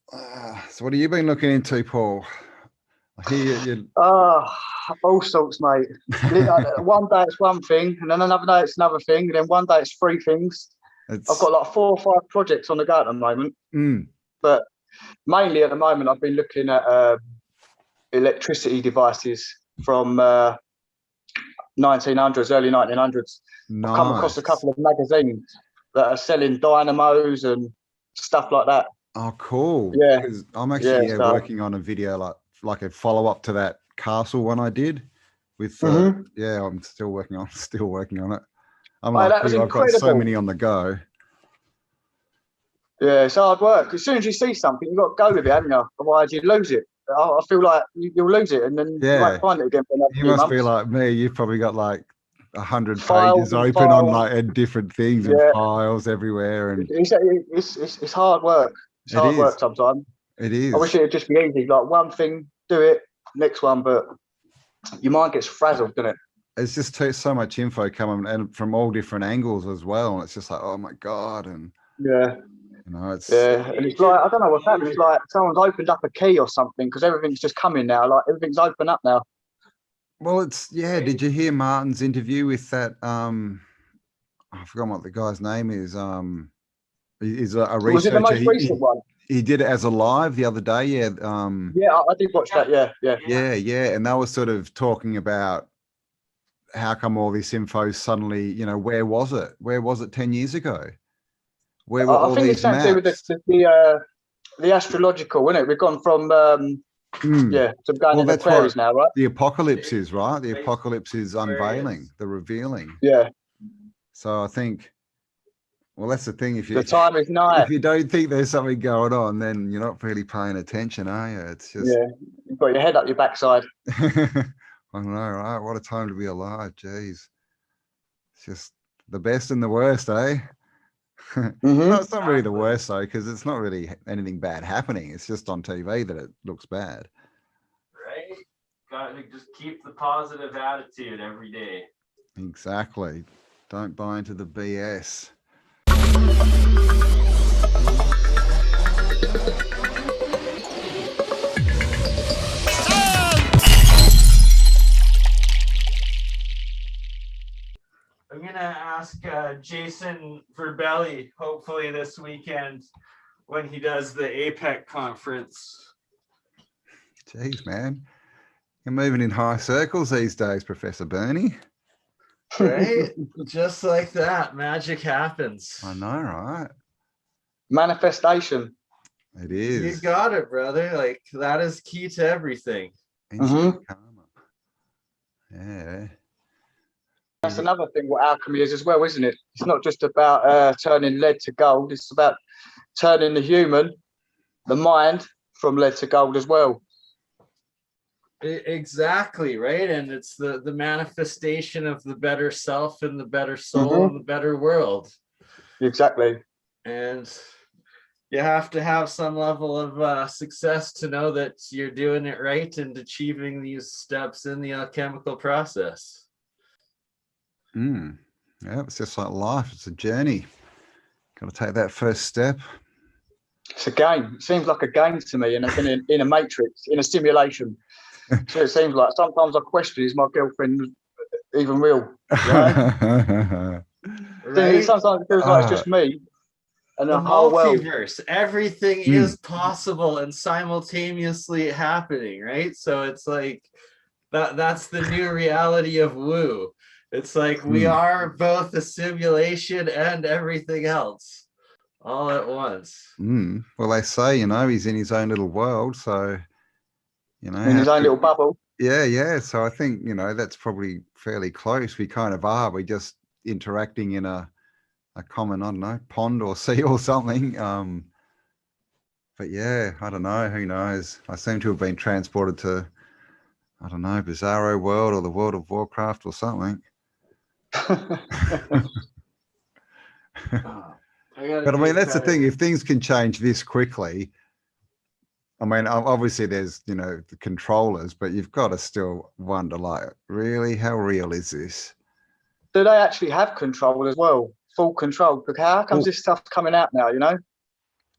So what have you been looking into, Paul? I hear you. All sorts, mate. One day it's one thing, and then another day it's another thing, and then one day it's three things. I've got like 4 or 5 projects on the go at the moment. But mainly at the moment, I've been looking at electricity devices from 1900s, early 1900s. Nice. I've come across a couple of magazines that are selling dynamos and stuff like that. Oh, cool. Yeah. Because I'm actually working on a video like a follow-up to that castle one I did with I'm still working on it. I'm like, that was I've got so incredible. many on the go. Yeah, it's hard work. As soon as you see something, you've got to go with it, haven't you? Otherwise you lose it. I feel like you'll lose it, and then you won't find it again for another You few must months. be like me. You've probably got like 100 Files pages open on like and different things and files everywhere. And it's hard work. It's hard work sometimes. It is. I wish it would just be easy. Like one thing, do it, next one, but your mind gets frazzled, doesn't it? It's just so much info coming and from all different angles as well. And it's just like, oh my God. And it's and it's like, I don't know what's happening. It's like someone's opened up a key or something, because everything's just coming now. Like everything's open up now. Well, did you hear Martin's interview with that? I forgot what the guy's name is. He's a researcher. Was it the most recent one? He did it as a live the other day. Yeah. I did watch that. Yeah. And they were sort of talking about how come all this info suddenly, where was it? Where was it 10 years ago? Where were all these maps? I think it's something to do with the astrological, isn't it? We've gone from to going in the Aquarius now, right? The apocalypse is, right? The apocalypse is unveiling, the revealing. Yeah. So I think, well, that's the thing. The time is nigh. If you don't think there's something going on, then you're not really paying attention, are you? It's just you've got your head up your backside. I know, right? What a time to be alive. Jeez. It's just the best and the worst, eh? No, it's not really the worst though, because it's not really anything bad happening. It's just on TV that it looks bad. Right? Got to just keep the positive attitude every day. Exactly. Don't buy into the BS. I'm going to ask Jason Verbelli, hopefully this weekend, when he does the APEC conference. Jeez, man. You're moving in high circles these days, Professor BurnEye. Right? Just like that. Magic happens. I know, right? Manifestation. It is. You got it, brother. Like, that is key to everything. Instant karma. Yeah. That's another thing what alchemy is as well, isn't it? It's not just about turning lead to gold. It's about turning the mind from lead to gold as well. Exactly, right? And it's the manifestation of the better self and the better soul and the better world. Exactly. And you have to have some level of success to know that you're doing it right and achieving these steps in the alchemical process. Yeah, it's just like life. It's a journey. Got to take that first step. It's a game. It seems like a game to me in a matrix, in a simulation. So it seems like sometimes I question, is my girlfriend even real? Right? Sometimes it feels like it's just me and the whole multiverse. Everything is possible and simultaneously happening, right? So it's like that's the new reality of woo. It's like we are both a simulation and everything else all at once. Well, they say, he's in his own little world, so in his own little bubble. Yeah. So I think, that's probably fairly close. We kind of are. We're just interacting in a common, I don't know, pond or sea or something. But yeah, I don't know. Who knows? I seem to have been transported to, I don't know, Bizarro World or the World of Warcraft or something. But I mean, that's the thing. If things can change this quickly, I mean, obviously there's, the controllers, but you've got to still wonder, like, really, how real is this? Do they actually have control as well? Full control? Because how comes this stuff's coming out now,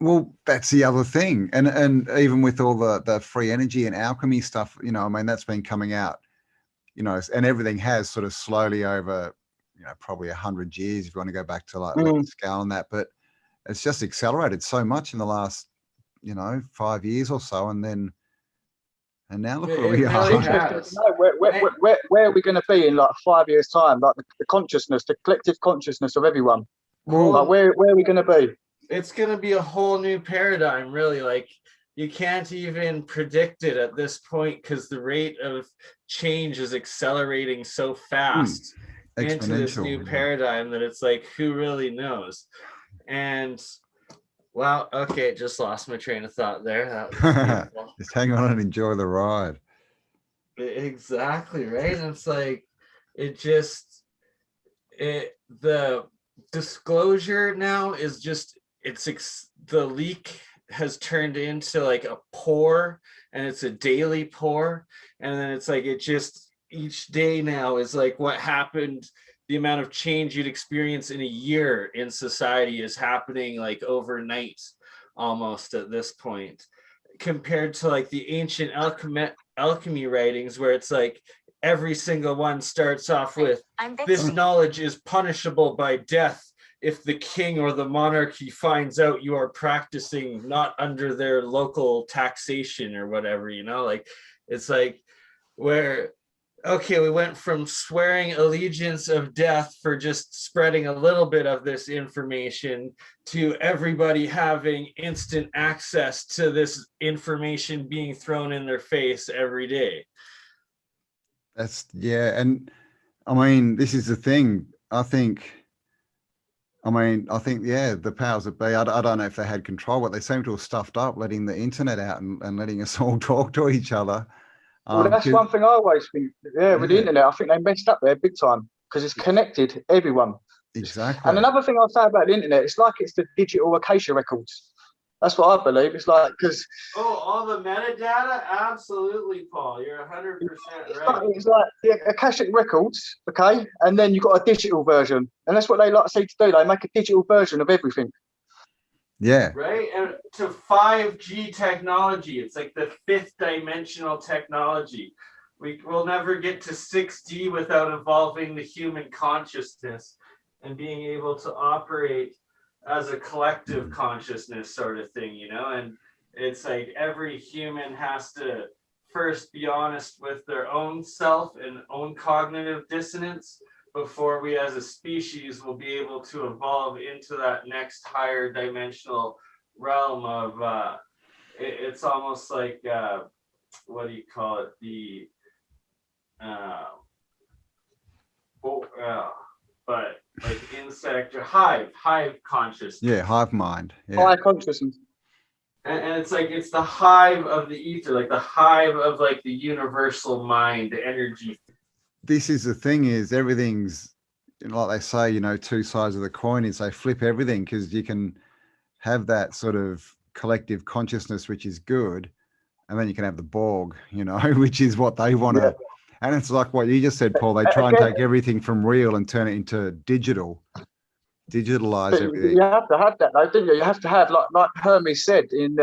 Well, that's the other thing. And even with all the free energy and alchemy stuff, you know, I mean, that's been coming out, you know, and everything has sort of slowly over, you know, probably 100 years, if you want to go back to like Levy scale and that, but it's just accelerated so much in the last, you know, 5 years or so. And now look where we It are. really Interesting has. to know where are we going to be in like 5 years' time? Like the consciousness, the collective consciousness of everyone. Well, Like where are we going to be? It's going to be a whole new paradigm, really. Like, you can't even predict it at this point because the rate of change is accelerating so fast into this new paradigm that it's like, who really knows? And wow, okay, just lost my train of thought there. That was beautiful. Just hang on and enjoy the ride. Exactly, right? And it's like, the disclosure now is just, the leak has turned into like a pour, and it's a daily pour, and then it's like, it just, each day now is like what happened. The amount of change you'd experience in a year in society is happening like overnight almost at this point, compared to like the ancient alchemy writings, where it's like every single one starts off with, this knowledge is punishable by death if the king or the monarchy finds out you are practicing not under their local taxation or whatever, you know. Like, it's like, where, okay, we went from swearing allegiance of death for just spreading a little bit of this information to everybody having instant access to this information being thrown in their face every day. And I mean, this is the thing. I think, the powers that be, I don't know if they had control, but they seem to have stuffed up letting the internet out and letting us all talk to each other. Well, that's one thing I always think. Yeah, with the internet, I think they messed up there big time because it's connected everyone. Exactly. And another thing I'll say about the internet, it's like it's the digital Acacia records. That's what I believe. It's like, because all the metadata, absolutely, Paul. You're 100% right. It's like the Akashic records, okay, and then you've got a digital version, and that's what they like to see to do. They make a digital version of everything. Yeah. Right, and to 5G technology, it's like the 5th dimensional technology. We will never get to 6D without evolving the human consciousness and being able to operate as a collective consciousness sort of thing, you know. And it's like every human has to first be honest with their own self and own cognitive dissonance before we as a species will be able to evolve into that next higher dimensional realm of it's almost like what do you call it, the but like insect or hive consciousness. Yeah, hive mind. Yeah. High consciousness. And it's like, it's the hive of the ether, like the hive of like the universal mind, the energy. This is the thing, is everything's, you know, like they say, you know, two sides of the coin, is they flip everything, because you can have that sort of collective consciousness, which is good, and then you can have the Borg, you know, which is what they want to. And it's like what you just said, Paul. They try and take everything from real and turn it into digitalize everything. You have to have that, though, don't you? You have to have, like Hermes said, you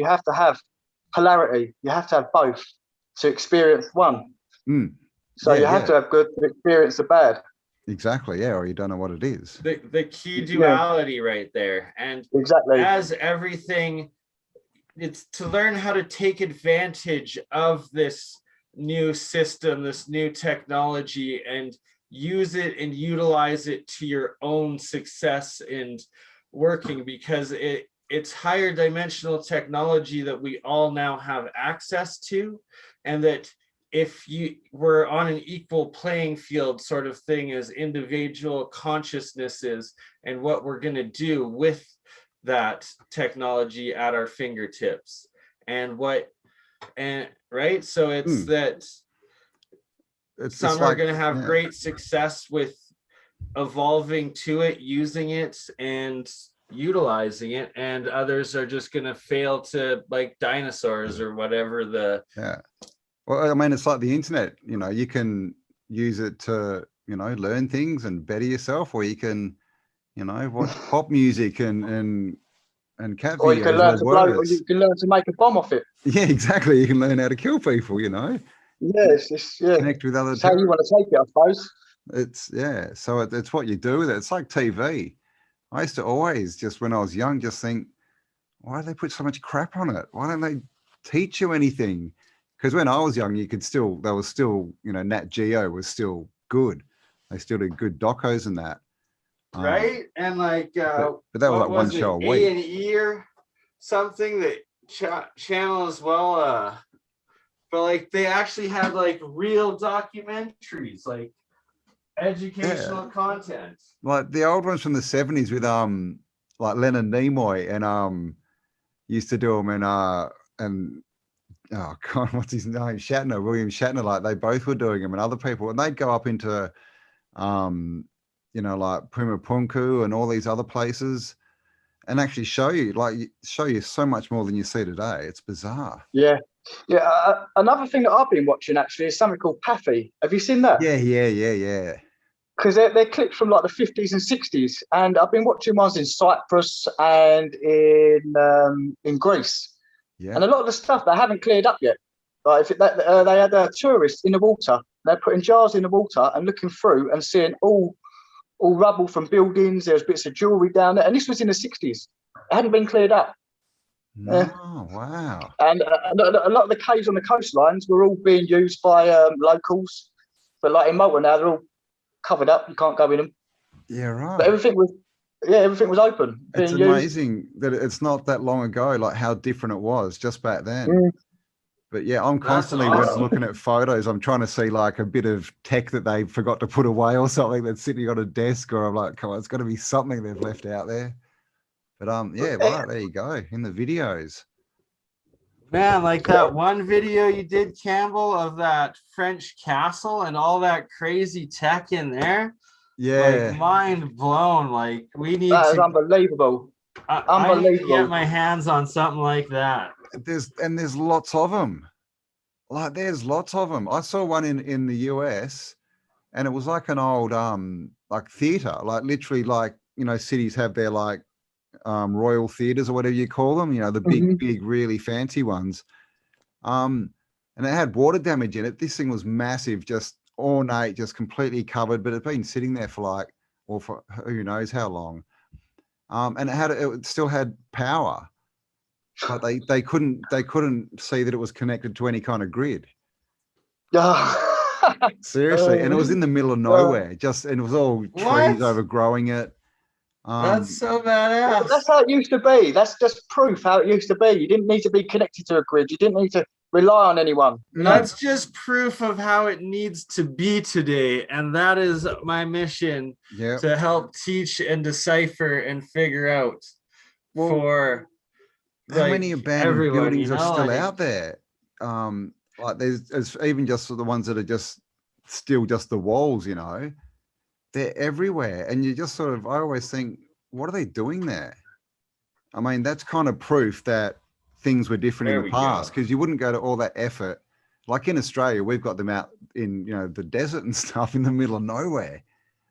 have to have polarity. You have to have both to experience one. So you have to have good to experience the bad. Exactly, yeah, or you don't know what it is. The key duality right there. And exactly, as everything, it's to learn how to take advantage of this new system, this new technology, and use it and utilize it to your own success and working, because it's higher dimensional technology that we all now have access to, and that if you were on an equal playing field sort of thing as individual consciousnesses, and what we're going to do with that technology at our fingertips, right, so it's that some are going to have great success with evolving to it, using it and utilizing it, and others are just going to fail to, like dinosaurs or whatever. Well, I mean, it's like the internet, you know, you can use it to, you know, learn things and better yourself, or you can, you know, watch pop music and and cat Or you can videos learn are to blow, or worse. you can learn to make a bomb off it. Yeah, exactly. You can learn how to kill people, you know. Yeah, Connect with other it's how you want to take it, I suppose. It's so it's what you do with it. It's like TV. I used to always, just when I was young, just think, why do they put so much crap on it? Why don't they teach you anything? Because when I was young, there was still, Nat Geo was still good. They still did good docos and that. Right? And like, but that was what like one was show it, a week. A&E or something that channel as well? But like they actually had like real documentaries, like educational content. Like the old ones from the 70s with like Leonard Nimoy and used to do them and oh god, what's his name? William Shatner, like they both were doing them and other people, and they'd go up into like Pumapunku and all these other places and actually show you so much more than you see today. It's bizarre. Yeah. Another thing that I've been watching actually is something called Pathy. Have you seen that? Yeah. Because they're clips from like the 50s and 60s, and I've been watching ones in Cyprus and in Greece. Yeah. And a lot of the stuff they haven't cleared up yet. Like they had tourists in the water. They're putting jars in the water and looking through and seeing all rubble from buildings. There's bits of jewelry down there, and this was in the 60s. It hadn't been cleared up. Oh, wow. And a lot of the caves on the coastlines were all being used by locals, but like in Malta now, they're all covered up. You can't go in them. Yeah, right. But everything was open. It's amazing that it's not that long ago, like how different it was just back then. Mm. But yeah, I'm constantly when I'm looking at photos, I'm trying to see like a bit of tech that they forgot to put away or something that's sitting on a desk, or I'm like, come on, it's got to be something they've left out there. But yeah, right, there you go, in the videos. Man, like that one video you did, CAmbell, of that French castle and all that crazy tech in there. Yeah. Like mind blown. Like we need that is unbelievable. I need to get my hands on something like that. There's lots of them. Like there's lots of them. I saw one in the US and it was like an old like theater, like literally like, cities have their like royal theaters or whatever you call them, the big, really fancy ones. And it had water damage in it. This thing was massive, just ornate, just completely covered, but it'd been sitting there for for who knows how long. And it still had power, but they couldn't see that it was connected to any kind of grid. Seriously. And it was in the middle of nowhere, and it was all trees overgrowing it. That's so badass. That's how it used to be. That's just proof how it used to be. You didn't need to be connected to a grid. You didn't need to rely on anyone. That's just proof of how it needs to be today. And that is my mission, to help teach and decipher and figure out for how many abandoned buildings are still out there. Like there's even just the ones that are just still just the walls, they're everywhere. And you just I always think, what are they doing there? I mean, that's kind of proof that things were different in the past, because you wouldn't go to all that effort. Like in Australia, we've got them out in, the desert and stuff in the middle of nowhere.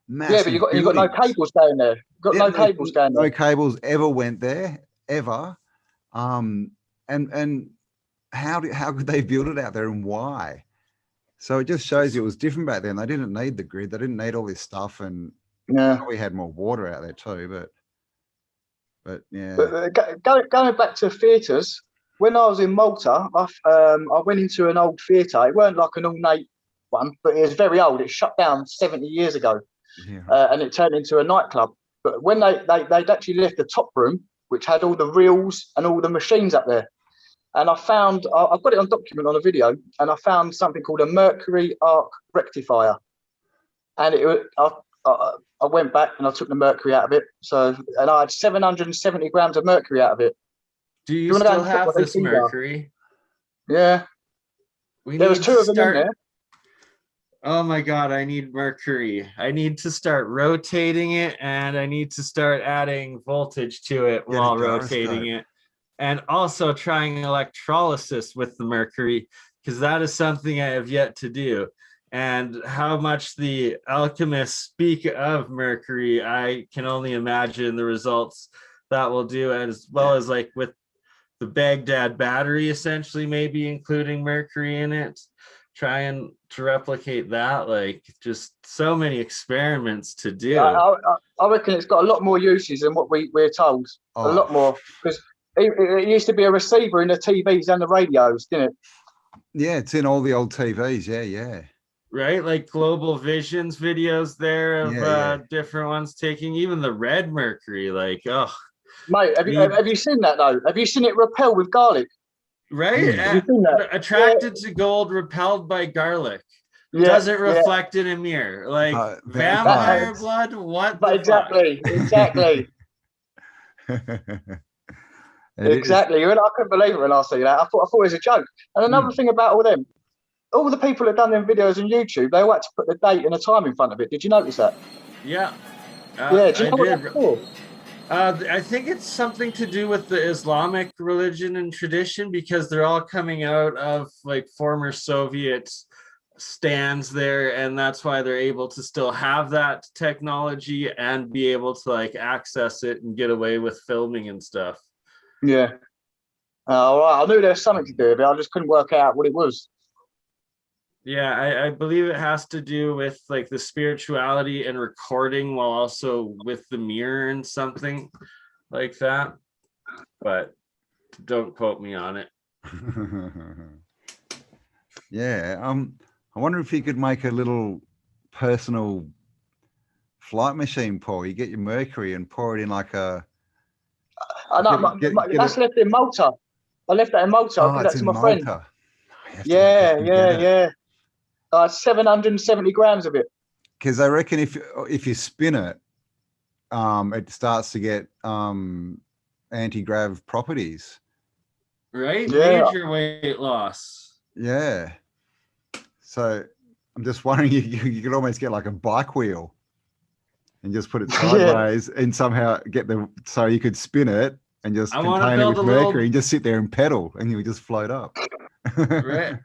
Massive but you've got no cables going there. No cables ever went there, ever. And how could they build it out there and why? So it just shows you it was different back then. They didn't need the grid. They didn't need all this stuff, and we had more water out there too. But yeah. But going back to theatres, when I was in Malta, I went into an old theatre. It weren't like an ornate one, but it was very old. It shut down 70 years ago, and it turned into a nightclub. But when they'd actually left the top room, which had all the reels and all the machines up there. And I've got it on document on a video, and I found something called a mercury arc rectifier. And I went back and I took the mercury out of it. And I had 770 grams of mercury out of it. Do you still have this mercury? Yeah. There was two of them in there. Oh my God, I need mercury. I need to start rotating it, and I need to start adding voltage to it while rotating it. And also trying electrolysis with the mercury, because that is something I have yet to do. And how much the alchemists speak of mercury, I can only imagine the results that will do, as well as like with the Baghdad battery, essentially maybe including mercury in it, trying to replicate that. Like, just so many experiments to do. I reckon it's got a lot more uses than what we're told. A lot more, because it used to be a receiver in the TVs and the radios, didn't it? Yeah, it's in all the old TVs. Yeah. Right, like Global Vision's videos there of different ones taking even the red mercury. Like, oh, mate, have you seen that though? Have you seen it repel with garlic? Right, attracted to gold, repelled by garlic. Doesn't reflect in a mirror. Like vampire blood. What? But exactly. Exactly. I couldn't believe it when I see that. I thought it was a joke. And another thing about all the people that done them videos on YouTube, they all had to put the date and the time in front of it. Did you notice that? Yeah. Do you know what that's for? I think it's something to do with the Islamic religion and tradition, because they're all coming out of like former Soviet stands there, and that's why they're able to still have that technology and be able to like access it and get away with filming and stuff. Yeah. I knew there was something to do with it. I just couldn't work out what it was. Yeah, I believe it has to do with like the spirituality and recording, while also with the mirror and something like that. But don't quote me on it. Yeah. I wonder if you could make a little personal flight machine, Paul. You get your mercury and pour it in like a. I know. That's left in Malta. I left that in Malta. I'll give that to my friend. Yeah. 770 grams of it. Because I reckon if you spin it, it starts to get anti-grav properties. Right? Yeah. Major weight loss. Yeah. So I'm just wondering, you could almost get like a bike wheel and just put it sideways and somehow so you could spin it and just contain it with mercury and just sit there and pedal and you'll just float up. Right.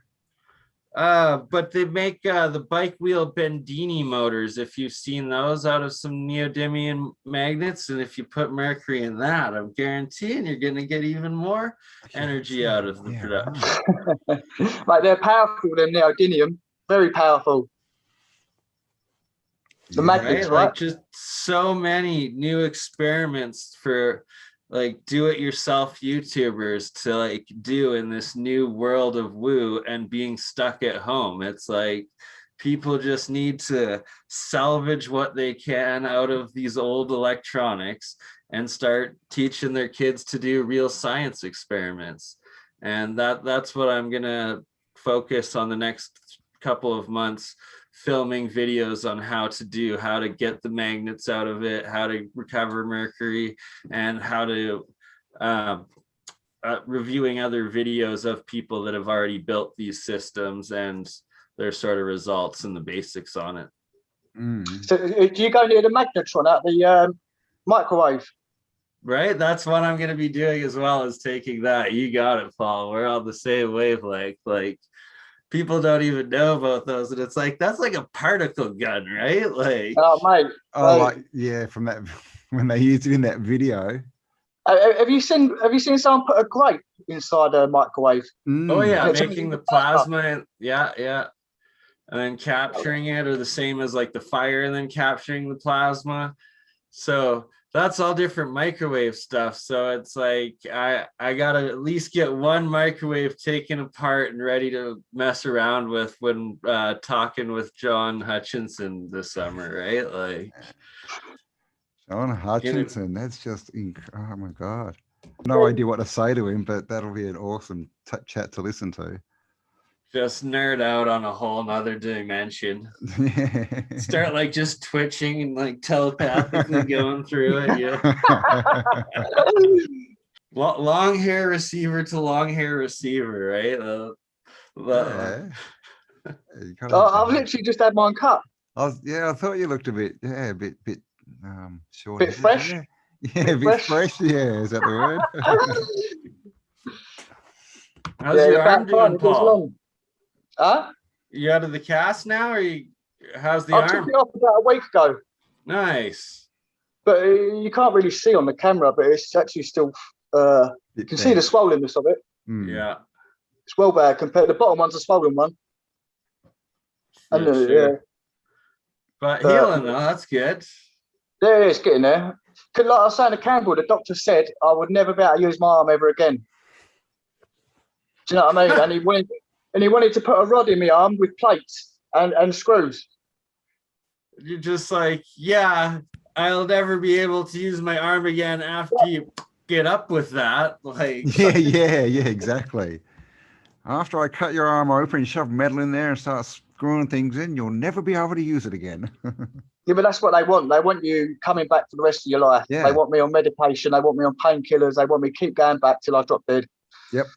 But they make the bike wheel Bendini motors, if you've seen those, out of some neodymium magnets. And if you put mercury in that, I'm guaranteeing you're going to get even more energy out of the production. Like, they're powerful, they're neodymium, very powerful. The magnets, right? Like, just so many new experiments for like do-it-yourself YouTubers to like do in this new world of woo and being stuck at home. It's like people just need to salvage what they can out of these old electronics and start teaching their kids to do real science experiments. And that's what I'm gonna focus on the next couple of months, filming videos on how to get the magnets out of it, how to recover mercury, and how to reviewing other videos of people that have already built these systems and their sort of results and the basics on it. So do you go near the magnetron at the microwave? Right, that's what I'm going to be doing as well, as taking that. You got it, Paul. We're on the same wavelength. Like, people don't even know about those, and it's like, that's like a particle gun, right? Like, oh mate, from that when they used it in that video. Have you seen someone put a grape inside a microwave? Oh yeah, making the plasma, and yeah, and then capturing it, or the same as like the fire and then capturing the plasma. So that's all different microwave stuff. So it's like I gotta at least get one microwave taken apart and ready to mess around with when talking with John Hutchinson this summer, right? Like, John Hutchinson, that's just oh my god. No idea what to say to him, but that'll be an awesome chat to listen to. Just nerd out on a whole nother dimension. Start like just twitching and like telepathically going through it. Yeah. Long hair receiver to long hair receiver, right? I've literally just had mine cut. I thought you looked a bit short. Bit fresh. Yeah, a bit fresh. Yeah, is that the word? How's your arm doing, Paul? Huh? You out of the cast now, or how's the arm? I took it off about a week ago. Nice. but you can't really see on the camera, but it's actually still, you can see the swollenness of it. Yeah. It's well bad compared to the bottom one's a swollen one. And sure. But healing though, that's good. Yeah, it's getting there. Because like I was saying to CAmbell, the doctor said I would never be able to use my arm ever again. Do you know what I mean? and he wanted to put a rod in my arm with plates and screws. You're just like, yeah, I'll never be able to use my arm again after you get up with that. Like, yeah, exactly. After I cut your arm open and shove metal in there and start screwing things in, you'll never be able to use it again. Yeah, but that's what they want. They want you coming back for the rest of your life. Yeah. They want me on medication. They want me on painkillers. They want me to keep going back till I drop dead. Yep.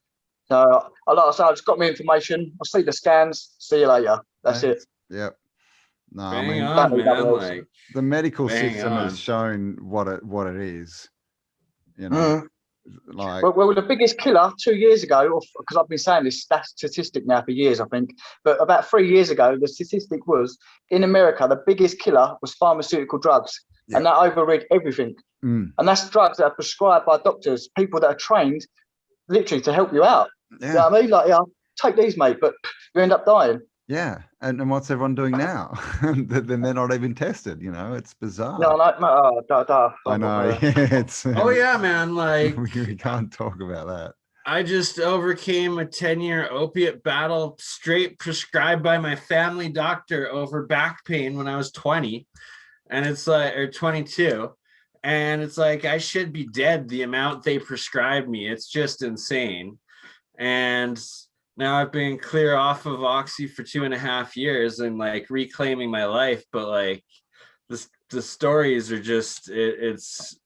So, like I said, I just got me information. I'll see the scans. See you later. That's it. Yep. No, man, like, the medical system has shown what it is. You know, like. Well, the biggest killer 2 years ago, because I've been saying this statistic now for years, I think, but about 3 years ago, the statistic was in America, the biggest killer was pharmaceutical drugs, and that overrid everything. And that's drugs that are prescribed by doctors, people that are trained literally to help you out. Yeah. You know what I mean? Like, take these, mate, but you end up dying. Yeah, and what's everyone doing now? Then they're not even tested. You know, it's bizarre. No, like, I know. It's. Oh yeah, man. Like we can't talk about that. I just overcame a 10-year opiate battle, straight prescribed by my family doctor over back pain when I was 20, and it's like, or 22, and it's like I should be dead. The amount they prescribed me, it's just insane, and. Now I've been clear off of Oxy for 2.5 years and like reclaiming my life, but like the stories are just it's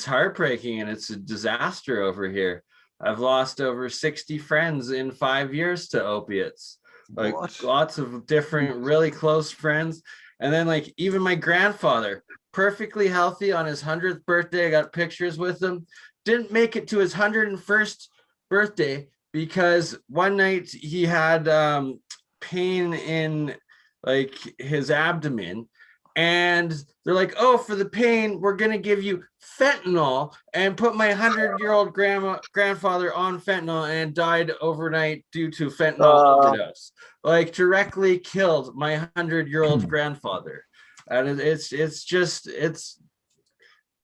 heartbreaking and it's a disaster over here. I've lost over 60 friends in 5 years to opiates. Like lots of different really close friends. And then like even my grandfather, perfectly healthy on his 100th birthday. I got pictures with him. Didn't make it to his 101st birthday. Because one night he had pain in like his abdomen, and they're like, "Oh, for the pain, we're gonna give you fentanyl," and put my 100-year-old grandfather on fentanyl and died overnight due to fentanyl overdose. Like directly killed my 100-year-old grandfather, and it's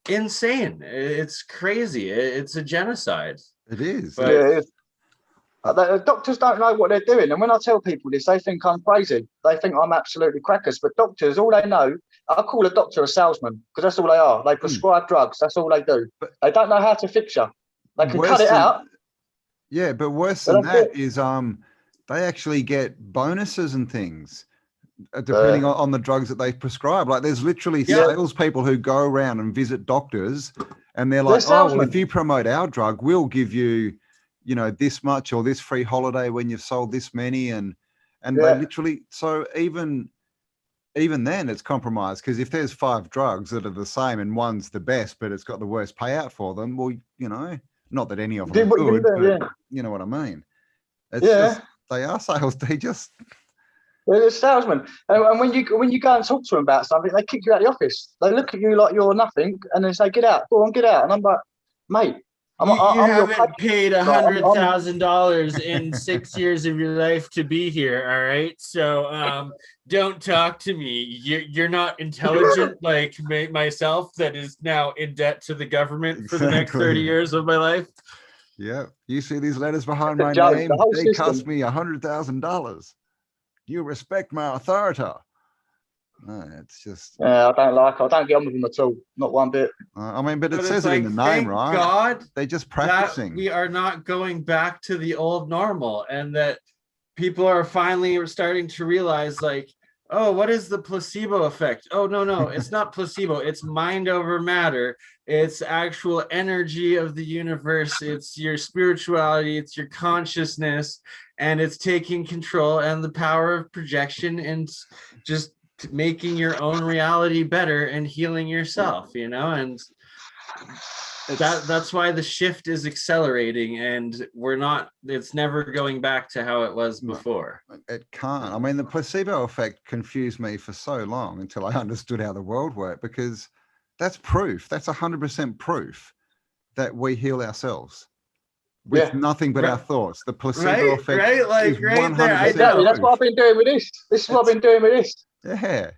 insane. It's crazy. It's a genocide. It is. But, yeah, it is. The doctors don't know what they're doing, and when I tell people this, they think I'm crazy. They think I'm absolutely crackers. But doctors, all they know, I call a doctor a salesman because that's all they are. They prescribe drugs. That's all they do. But they don't know how to fix you. They can cut it out. Yeah, but worse than that is they actually get bonuses and things depending on the drugs that they prescribe. Like there's literally salespeople who go around and visit doctors, and they're like, "Oh, well, if you promote our drug, we'll give you." You know, this much or this free holiday when you've sold this many, and they literally, so even then it's compromised, because if there's 5 drugs that are the same and one's the best but it's got the worst payout for them, well, you know, not that any of them are good, but you know what I mean. It's just, they are sales. They're salesmen, and when you go and talk to them about something, they kick you out of the office. They look at you like you're nothing and then say, "Get out, go on, get out." And I'm like, mate, you haven't paid $100,000 in 6 years of your life to be here, all right? So don't talk to me. You're not intelligent like myself that is now in debt to the government for the next 30 years of my life. Yeah, you see these letters behind my name? They cost me $100,000. You respect my authority. No, it's just. Yeah, I don't get on with them at all. Not one bit. I mean, but it says it in the name, right? God, they're just practicing. We are not going back to the old normal, and that people are finally starting to realize, like, oh, what is the placebo effect? Oh, no, it's not placebo. It's mind over matter. It's actual energy of the universe. It's your spirituality. It's your consciousness, and it's taking control and the power of projection and just making your own reality better and healing yourself, you know, and that's why the shift is accelerating, and it's never going back to how it was before. It can't. I mean, the placebo effect confused me for so long until I understood how the world worked, because that's proof. That's 100% proof that we heal ourselves with nothing but our thoughts. The placebo effect is 100%. Exactly. That's what I've been doing with this. This is what I've been doing with this. Yeah.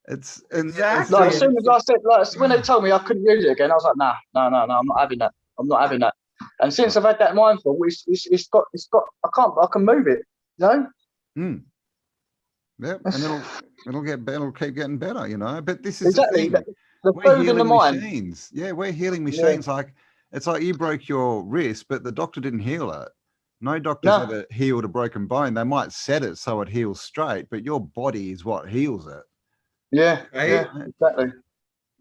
It's exactly. Like, as soon as I said, like, when they told me I couldn't use it again, I was like, no, I'm not having that. I'm not having that. And since I've had that mindful, it's got. I can move it. You know. Yep, and it'll get better. It'll keep getting better. You know. But this is exactly the thing. the food in the mind. Machines. Yeah, we're healing machines. Like it's like you broke your wrist, but the doctor didn't heal it. No doctor's ever healed a broken bone. They might set it so it heals straight, but your body is what heals it. Yeah, right? Yeah, exactly.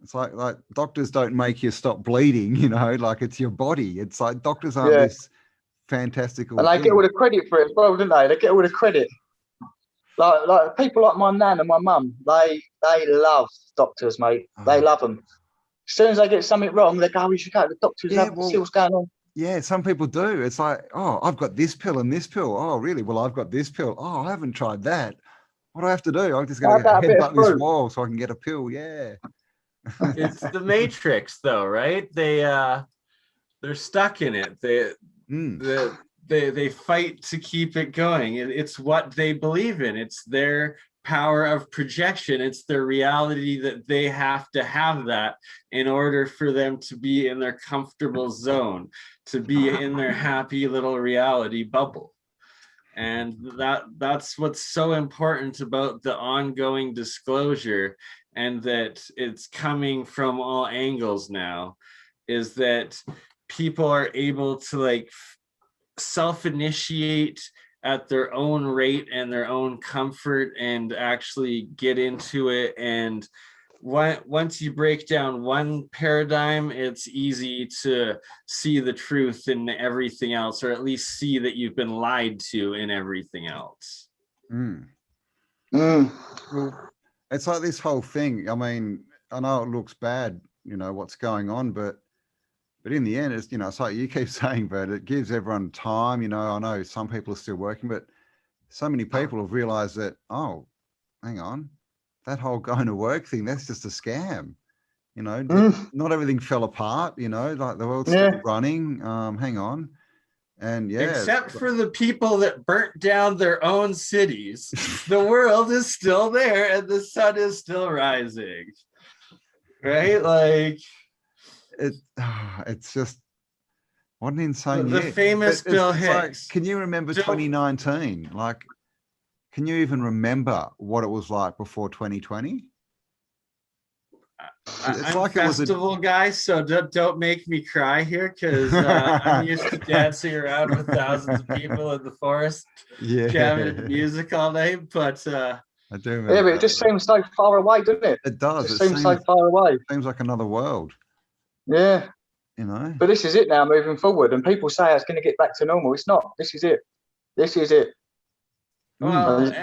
It's like doctors don't make you stop bleeding, you know, like it's your body. It's like doctors aren't this fantastical and they thing. get all the credit for it as well, don't they? They get all the credit. Like people like my nan and my mum, they love doctors, mate. They love them. As soon as they get something wrong, they go, we should go to the doctors and see what's going on. Yeah, some people do. It's like, oh, I've got this pill and this pill. Oh, really? Well, I've got this pill. Oh, I haven't tried that. What do I have to do? I'm just going to headbutt this wall so I can get a pill. Yeah. It's the Matrix, though, right? They're stuck in it. They fight to keep it going. It's what they believe in. It's their power of projection. It's their reality that they have to have that in order for them to be in their comfortable zone, to be in their happy little reality bubble. And that's what's so important about the ongoing disclosure, and that it's coming from all angles now, is that people are able to like self-initiate at their own rate and their own comfort and actually get into it. And once you break down one paradigm, it's easy to see the truth in everything else, or at least see that you've been lied to in everything else. Well, it's like this whole thing. I mean, I know it looks bad, you know, what's going on, but in the end, it's, you know, it's like you keep saying, but it gives everyone time. You know, I know some people are still working, but so many people have realized that, oh, hang on, that whole going to work thing, that's just a scam. You know, not everything fell apart, you know, like the world's still running. Hang on. And except for the people that burnt down their own cities, the world is still there and the sun is still rising. Right? Like it's just what an insane the year. famous Bill Hicks. Like, can you remember 2019? Like, can you even remember what it was like before 2020? I'm like a festival guy, so don't make me cry here, because I'm used to dancing around with thousands of people in the forest, jamming music all night. But I do. Yeah, but it just seems so far away, doesn't it? It does. It seems so far away. It seems like another world. Yeah. You know. But this is it now, moving forward, and people say it's going to get back to normal. It's not. This is it. This is it. Well,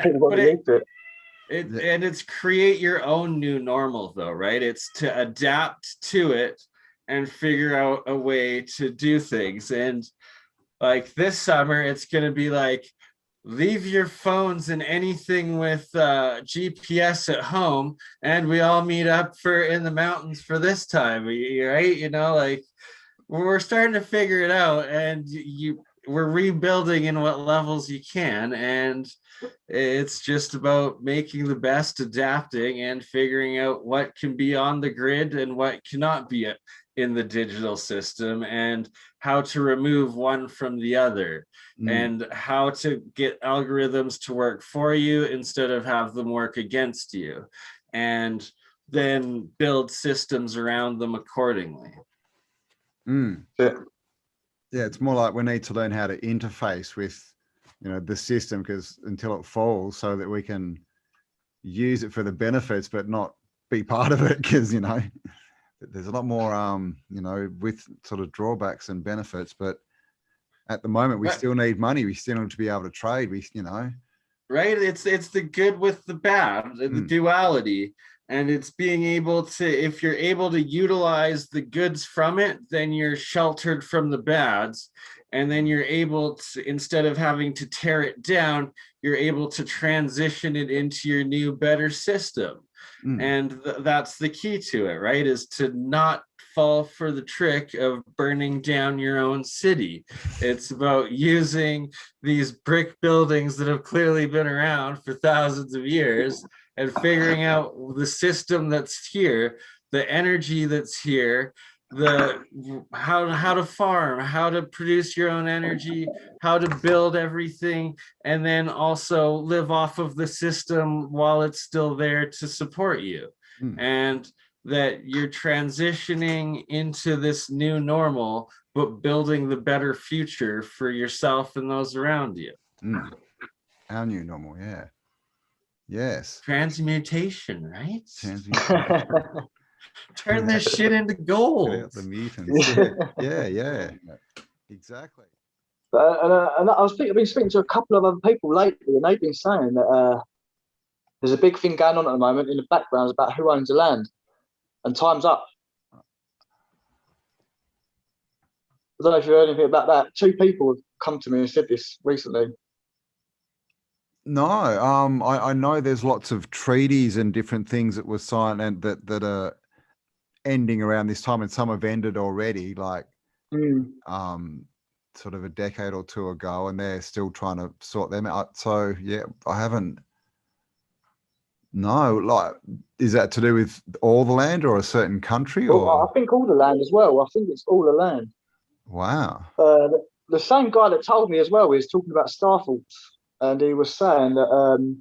and it's create your own new normal, though, right? It's to adapt to it and figure out a way to do things. And like this summer, it's going to be like, leave your phones and anything with GPS at home, and we all meet up in the mountains for this time, right? You know, like we're starting to figure it out, and we're rebuilding in what levels you can, and it's just about making the best, adapting, and figuring out what can be on the grid and what cannot be in the digital system, and how to remove one from the other, and how to get algorithms to work for you instead of have them work against you, and then build systems around them accordingly. Yeah, it's more like we need to learn how to interface with, you know, the system, because until it falls, so that we can use it for the benefits, but not be part of it, because, you know, there's a lot more, you know, with sort of drawbacks and benefits. But at the moment, we still need money. We still need to be able to trade. You know, right? It's the good with the bad, the duality. And it's being able to, if you're able to utilize the goods from it, then you're sheltered from the bads. And then you're able to, instead of having to tear it down, you're able to transition it into your new, better system. And that's the key to it, right? Is to not fall for the trick of burning down your own city. It's about using these brick buildings that have clearly been around for thousands of years and figuring out the system that's here, the energy that's here, the how to farm, how to produce your own energy, how to build everything, and then also live off of the system while it's still there to support you. And that you're transitioning into this new normal, but building the better future for yourself and those around you. Our new normal, yeah. Yes. Transmutation, right? Transmutation. Turn this shit into gold. Get out the mutants. Yeah. Exactly. And I've been speaking to a couple of other people lately, and they've been saying that there's a big thing going on at the moment in the background about who owns the land, and time's up. I don't know if you heard anything about that. 2 people have come to me and said this recently. No, I know there's lots of treaties and different things that were signed and that are ending around this time, and some have ended already, like sort of a decade or 2 ago, and they're still trying to sort them out. So yeah, I haven't. No, like, is that to do with all the land or a certain country? Well, or I think all the land as well. I think it's all the land. Wow. The same guy that told me as well is talking about star faults, and he was saying that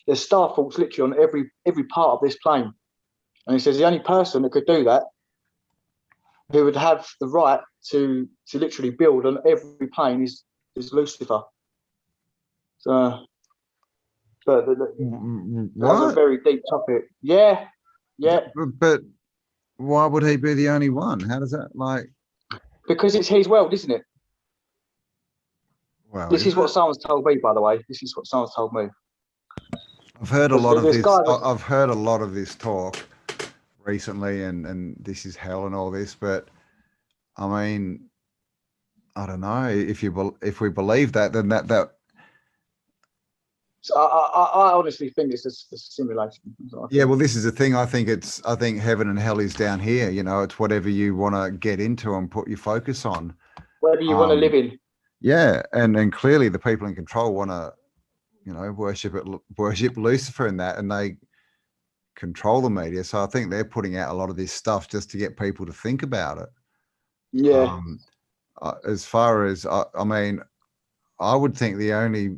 there's star faults literally on every part of this plane, and he says the only person that could do that, who would have the right to literally build on every plane, is Lucifer. So, but that's a very deep topic. Yeah. But why would he be the only one? How does that, like? Because it's his world, isn't it? Well, this is what someone's told me, by the way. This is what someone's told me. I've heard a lot of this. I've heard a lot of this talk recently, and this is hell and all this. But I mean, I don't know if we believe that, then that. So I honestly think it's a simulation. Yeah, well, this is the thing. I think heaven and hell is down here. You know, it's whatever you want to get into and put your focus on. Whether you want to live in. Yeah, and clearly the people in control want to, you know, worship Lucifer in that, and they control the media. So I think they're putting out a lot of this stuff just to get people to think about it. Yeah. As far as I mean, I would think the only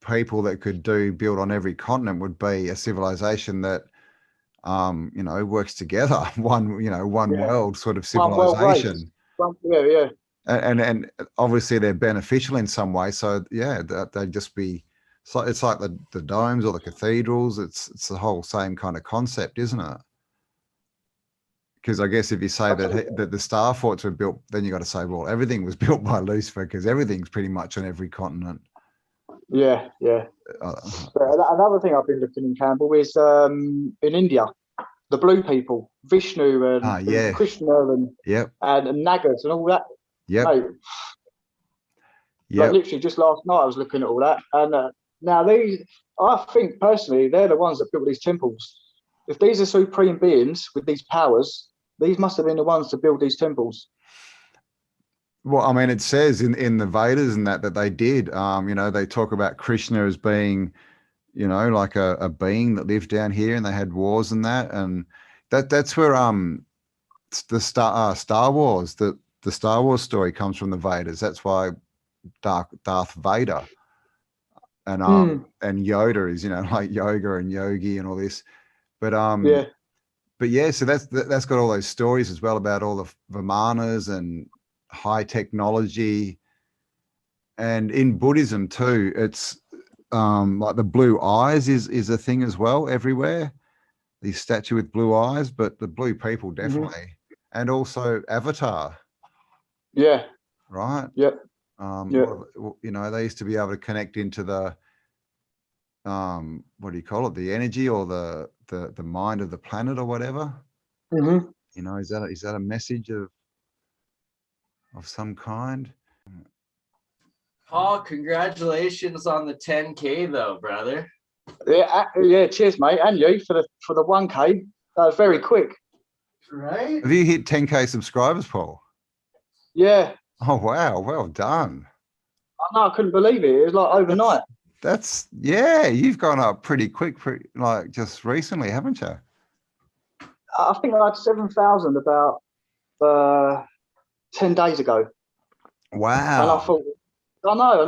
people that could build on every continent would be a civilization that you know, works together, one world sort of civilization. Yeah. And obviously they're beneficial in some way, so yeah, they'd just be, it's like the domes or the cathedrals. It's the whole same kind of concept, isn't it? Because I guess if you say that the star forts were built, then you got to say, well, everything was built by Lucifer, because everything's pretty much on every continent. Yeah. Another thing I've been looking in, Campbell, is in India, the blue people, Vishnu and Krishna and Nagas and all that. Yeah. Like literally just last night I was looking at all that, and now I think personally they're the ones that built these temples. If these are supreme beings with these powers, these must have been the ones to build these temples. Well, I mean, it says in the Vedas and that they did. You know, they talk about Krishna as being, you know, like a being that lived down here, and they had wars and that, and that's where the Star Wars, the Star Wars story comes from the Vedas. That's why Darth Vader and Yoda is, you know, like yoga and yogi and all this. But so that's got all those stories as well about all the Vimanas and high technology. And in Buddhism too, it's like the blue eyes is a thing as well everywhere. The statue with blue eyes, but the blue people definitely, and also Avatar. Yeah. Right. Yep. You know, they used to be able to connect into the what do you call it? The energy or the mind of the planet or whatever. You know, is that a message of some kind? Paul, congratulations on the 10K though, brother. Yeah, cheers, mate, and you for the 1K. That was very quick. Right? Have you hit 10K subscribers, Paul? Yeah. Oh wow, well done. I know, I couldn't believe it. It was like overnight. That's yeah, you've gone up pretty quick, like just recently, haven't you? I think I had 7,000 about 10 days ago. Wow. And I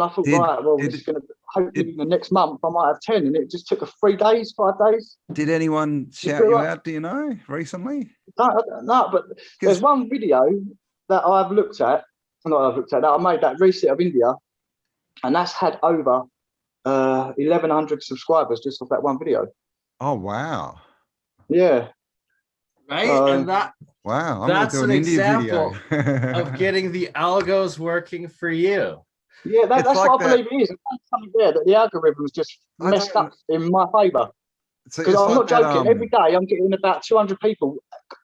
thought, right, well, it's going to, hopefully in the next month I might have 10. And it just took 3 days, 5 days. Did anyone shout you out, do you know, recently? No, but there's one video that I've looked at, that I made, that reset of India, and that's had over 1,100 subscribers just off that one video. Oh, wow. Yeah. Right? And wow, that's an example video. of getting the algos working for you. Yeah, that's like what I believe it is. There's something there that the algorithm's just messed up in my favour. Because I'm not joking. Every day I'm getting about 200 people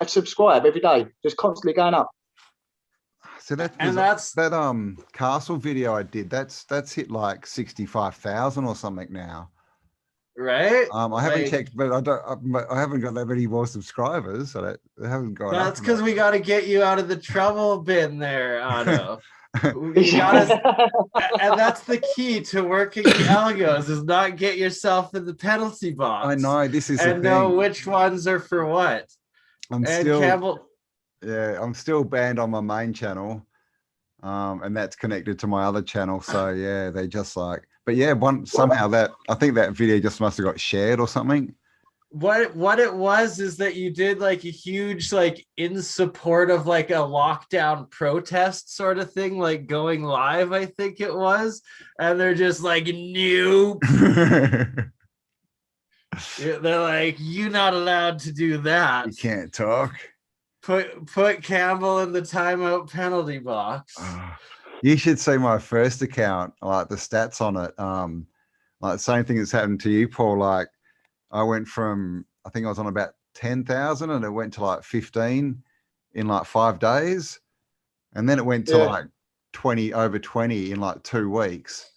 subscribe every day, just constantly going up. So that castle video I did, that's hit like 65,000 or something now. Right? I haven't checked, but I haven't got that many more subscribers, so they haven't gone. That's because we got to get you out of the trouble bin there, Otto. We gotta, and that's the key to working the algos, is not get yourself in the penalty box. I know, this is and know which ones are for what. I'm still banned on my main channel, and that's connected to my other channel. So yeah, they just like. But yeah, I think that video just must have got shared or something. What it was is that you did like a huge, like, in support of like a lockdown protest sort of thing, like going live, I think it was, and they're just like, nope. Yeah, they're like, you're not allowed to do that. You can't talk. Put CAmbell in the timeout penalty box. You should see my first account, like the stats on it. Like the same thing that's happened to you, Paul. Like I went from, I think I was on about 10,000 and it went to like 15 in like 5 days. And then it went to like over 20 in like 2 weeks.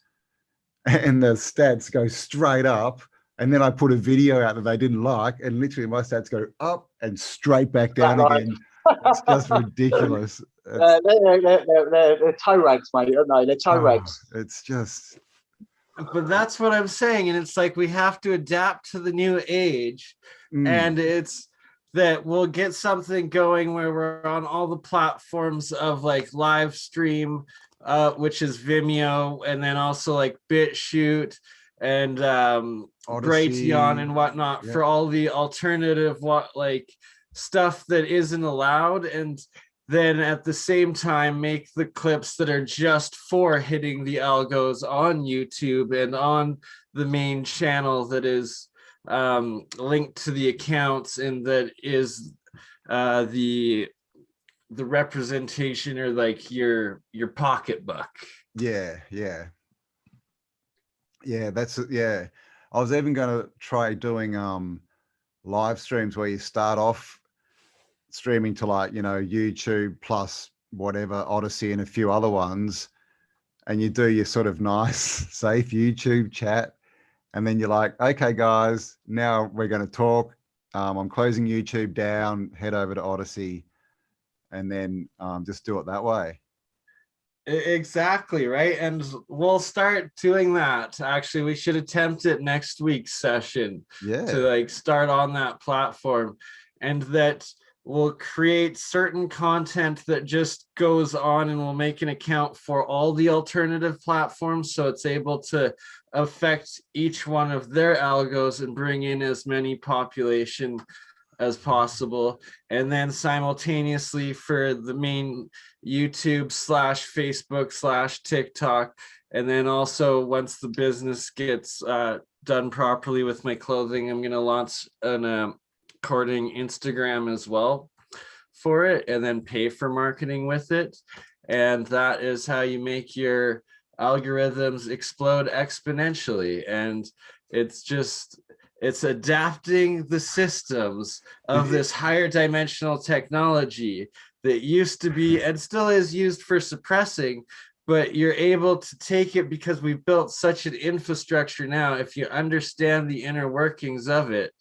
And the stats go straight up. And then I put a video out that they didn't like, and literally my stats go up and straight back down again. It's just ridiculous. They're toe rags, mate, aren't they? They're toe rags. It's just. But that's what I'm saying. And it's like we have to adapt to the new age. And it's that we'll get something going where we're on all the platforms of like live stream, which is Vimeo, and then also like BitChute and Brighteon and whatnot for all the alternative stuff that isn't allowed, and then at the same time make the clips that are just for hitting the algos on YouTube and on the main channel that is linked to the accounts, and that is the representation, or like your pocketbook. I was even going to try doing live streams where you start off streaming to like, YouTube plus whatever, OdySee and a few other ones, and you do your sort of nice, safe YouTube chat, and then you're like, okay, guys, now we're going to talk. I'm closing YouTube down, head over to OdySee, and then just do it that way. Exactly, right? And we'll start doing that. Actually, we should attempt it next week's session to like start on that platform, and that we'll create certain content that just goes on, and we'll make an account for all the alternative platforms, so it's able to affect each one of their algos and bring in as many population as possible. And then simultaneously for the main YouTube / Facebook / TikTok. And then also once the business gets done properly with my clothing, I'm going to launch an recording Instagram as well for it, and then pay for marketing with it. And that is how you make your algorithms explode exponentially. And it's adapting the systems of this higher dimensional technology that used to be and still is used for suppressing, but you're able to take it because we've built such an infrastructure now, if you understand the inner workings of it,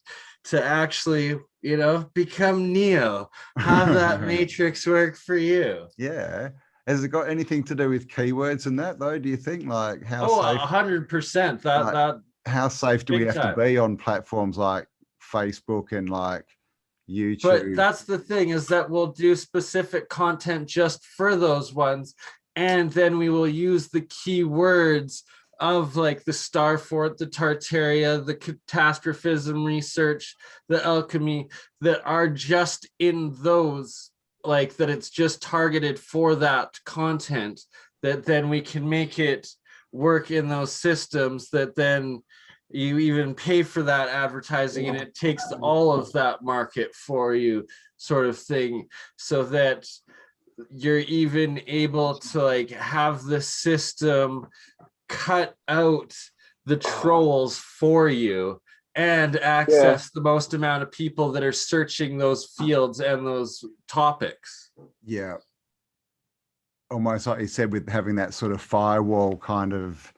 to actually, you know, become Neo, have that matrix work for you. Yeah. Has it got anything to do with keywords and that though? Do you think, like, how safe? 100%. How safe do we have time to be on platforms like Facebook and like YouTube? But that's the thing, is that we'll do specific content just for those ones, and then we will use the keywords of like the Starfort, the Tartaria, the catastrophism research, the alchemy, that are just in those, like that it's just targeted for that content, that then we can make it work in those systems, that then you even pay for that advertising and it takes all of that market for you, sort of thing, so that you're even able to like have the system cut out the trolls for you and access the most amount of people that are searching those fields and those topics. Yeah. Almost like you said, with having that sort of firewall kind of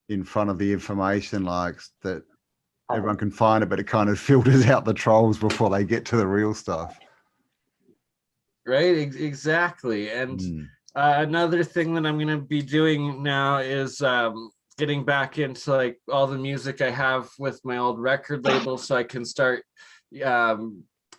in front of the information, like that everyone can find it, but it kind of filters out the trolls before they get to the real stuff. Right, exactly. And another thing that I'm going to be doing now is getting back into like all the music I have with my old record label, so I can start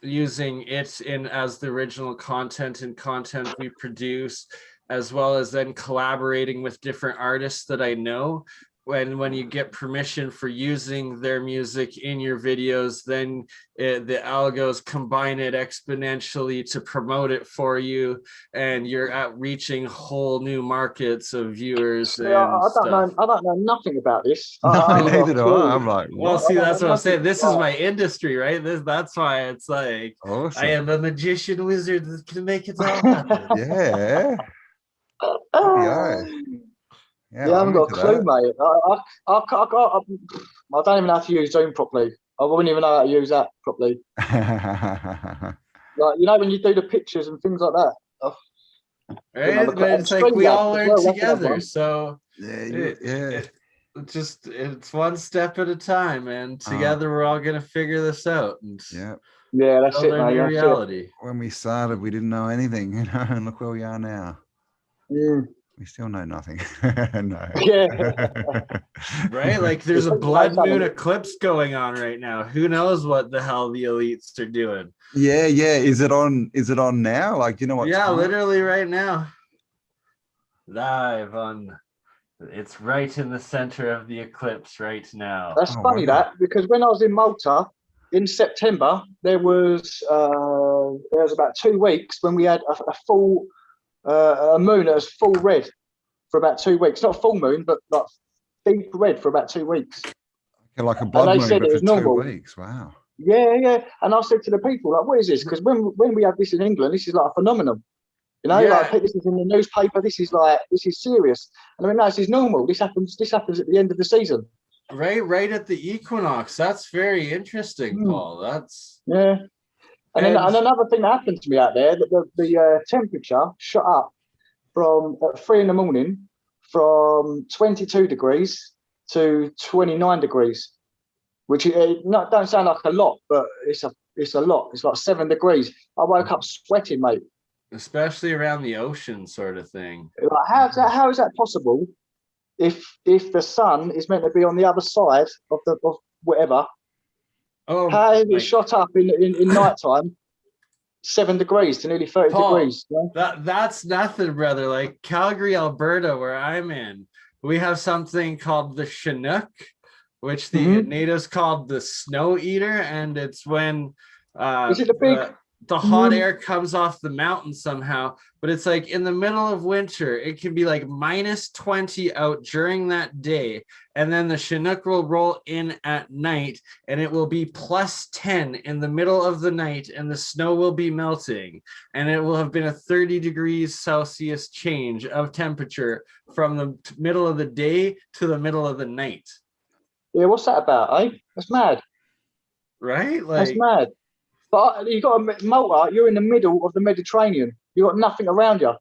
using it in as the original content and content we produce, as well as then collaborating with different artists that I know. When you get permission for using their music in your videos, then the algos combine it exponentially to promote it for you, and you're reaching whole new markets of viewers. Yeah, I don't know nothing about this. Neither do I. I'm like, well, see, that's what I'm saying. This is my industry, right? That's why it's like, awesome. I am a magician wizard that can make it all happen. Yeah. Yeah, I haven't got a clue, mate. I don't even know how to use Zoom properly. I wouldn't even know how to use that properly. Like, you know, when you do the pictures and things like that. Right, but it's like we all learn together. So it's one step at a time, and together we're all gonna figure this out. And yeah, that's it, man. Reality. When we started, we didn't know anything, you know, and look where we are now. Yeah. We still know nothing. No. Yeah. Right? Like there's a blood moon eclipse going on right now. Who knows what the hell the elites are doing? Yeah. Is it on now? Like, you know what? Yeah, literally right now. Live on. It's right in the center of the eclipse right now. That's funny, because when I was in Malta in September, there was about 2 weeks when we had a full a moon that was full red for about 2 weeks. Not full moon, but like deep red for about 2 weeks. Okay, like a blood moon, but for normal. 2 weeks. Wow. Yeah. And I said to the people, like, what is this? Because when we have this in England, this is like a phenomenon. You know, like this is in the newspaper. This is serious. And I mean, no, this is normal. This happens at the end of the season. Right at the equinox. That's very interesting, Paul. That's And then another thing that happened to me out there, that the temperature shot up from at 3 in the morning from 22 degrees to 29 degrees, which don't sound like a lot, but it's a lot. It's like 7 degrees. I woke up sweating, mate. Especially around the ocean, sort of thing. Like, how is that possible? If the sun is meant to be on the other side of whatever. Oh, how is it shot up in nighttime 7 degrees to nearly 30 degrees? Yeah? That's nothing, brother. Like Calgary, Alberta, where I'm in, we have something called the Chinook, which the natives called the snow eater, and it's when is it the big? The hot air comes off the mountain somehow, but it's like in the middle of winter, it can be like -20 out during that day. And then the Chinook will roll in at night and it will be +10 in the middle of the night, and the snow will be melting. And it will have been a 30 degrees Celsius change of temperature from the middle of the day to the middle of the night. Yeah, what's that about, eh? That's mad. Right? Like, that's mad. But you got Malta, you're in the middle of the Mediterranean. You got nothing around you.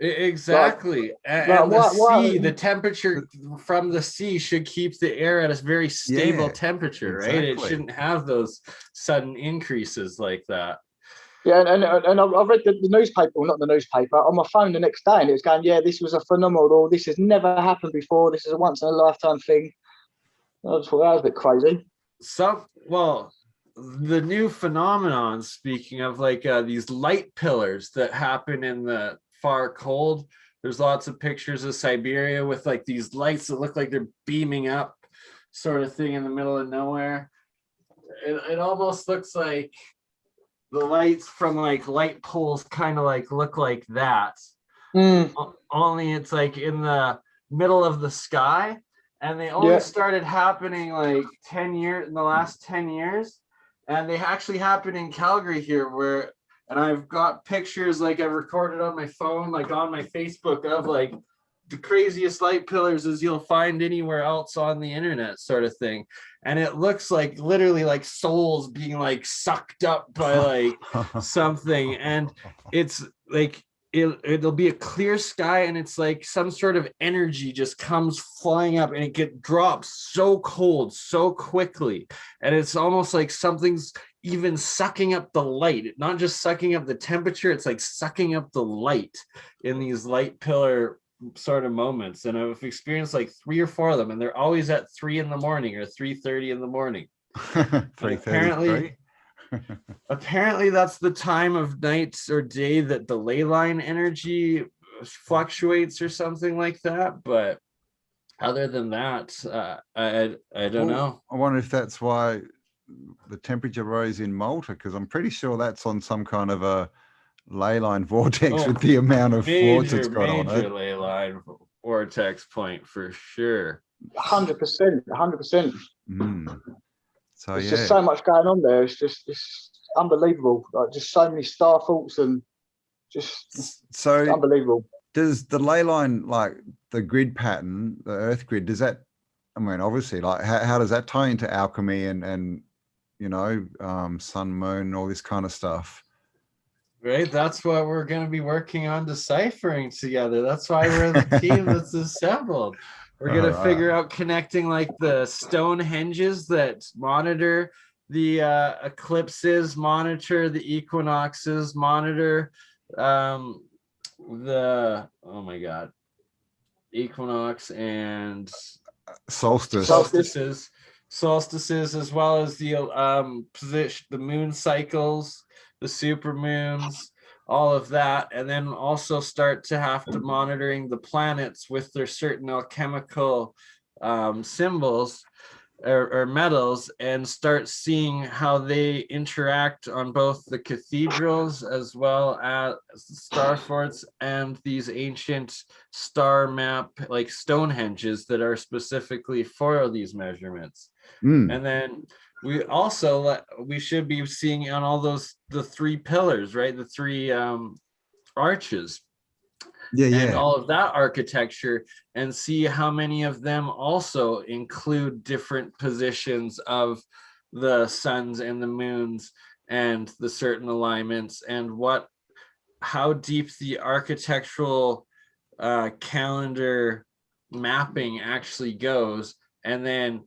Exactly. And the sea, the temperature from the sea should keep the air at a very stable temperature, right? It shouldn't have those sudden increases like that. Yeah, and I read the newspaper, well, not the newspaper, on my phone the next day, and it was going, yeah, this was a phenomenal, this has never happened before, this is a once in a lifetime thing. I just thought that was a bit crazy. Well, the new phenomenon, speaking of like these light pillars that happen in the far cold, there's lots of pictures of Siberia with like these lights that look like they're beaming up sort of thing in the middle of nowhere. It almost looks like the lights from like light poles kind of like look like that. Only it's like in the middle of the sky, and they only started happening like 10 years in the last 10 years, and they actually happened in Calgary here, where, and I've got pictures like I've recorded on my phone, like on my Facebook, of like the craziest light pillars as you'll find anywhere else on the internet sort of thing. And it looks like literally like souls being like sucked up by like something. And it's like, it'll be a clear sky, and it's like some sort of energy just comes flying up, and it drops so cold so quickly, and it's almost like something's even sucking up the light, not just sucking up the temperature, it's like sucking up the light in these light pillar sort of moments. And I've experienced like 3 or 4 of them, and they're always at 3 in the morning or 3:30 in the morning. 3:33. Apparently that's the time of night or day that the ley line energy fluctuates or something like that. But other than that, I don't know. I wonder if that's why the temperature rose in Malta, because I'm pretty sure that's on some kind of a ley line vortex with the amount of force it's got on it. Major ley line vortex point for sure. 100%, 100%. So there's just so much going on there. It's unbelievable. Like, just so many star faults and just so unbelievable. Does the ley line, like the grid pattern, the Earth grid, does that? I mean, obviously, like how does that tie into alchemy and you know, sun, moon, all this kind of stuff? Right, that's what we're going to be working on deciphering together. That's why we're the team that's assembled. We're going to figure out connecting like the Stonehenges that monitor the eclipses, monitor the equinoxes, monitor equinox and solstices, as well as the position, the moon cycles, the super moons, all of that, and then also start to have to monitoring the planets with their certain alchemical symbols or metals, and start seeing how they interact on both the cathedrals as well as the star forts and these ancient star map like Stonehenges that are specifically for these measurements. And then we should be seeing on all those the 3 pillars, right? The 3 arches. And all of that architecture, and see how many of them also include different positions of the suns and the moons and the certain alignments, and how deep the architectural calendar mapping actually goes, and then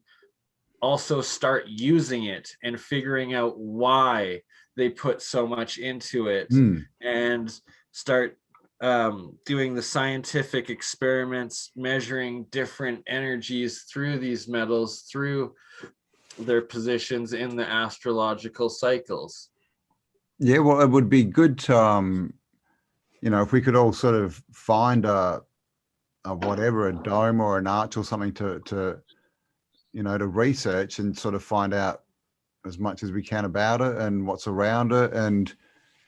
also start using it and figuring out why they put so much into it, and start doing the scientific experiments, measuring different energies through these metals, through their positions in the astrological cycles. Yeah, well, it would be good to, you know, if we could all sort of find a whatever, a dome or an arch or something to you know, to research and sort of find out as much as we can about it and what's around it, and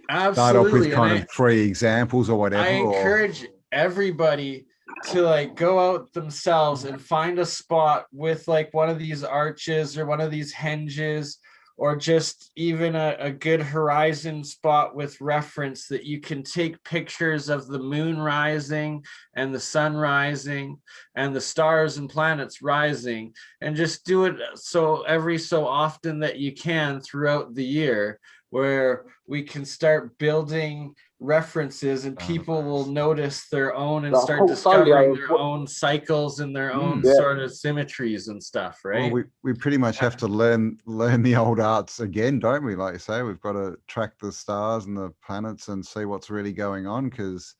start off with kind of 3 examples or whatever. I encourage everybody to like go out themselves and find a spot with like one of these arches or one of these henges, or just even a good horizon spot with reference that you can take pictures of the moon rising and the sun rising and the stars and planets rising, and just do it so every so often that you can throughout the year, where we can start building references, and people will notice their own and Like a start portfolio discovering of their what- own cycles and their own Yeah. sort of symmetries and stuff, right? Well, we pretty much have to learn the old arts again, don't we? Like you say, we've got to track the stars and the planets and see what's really going on, because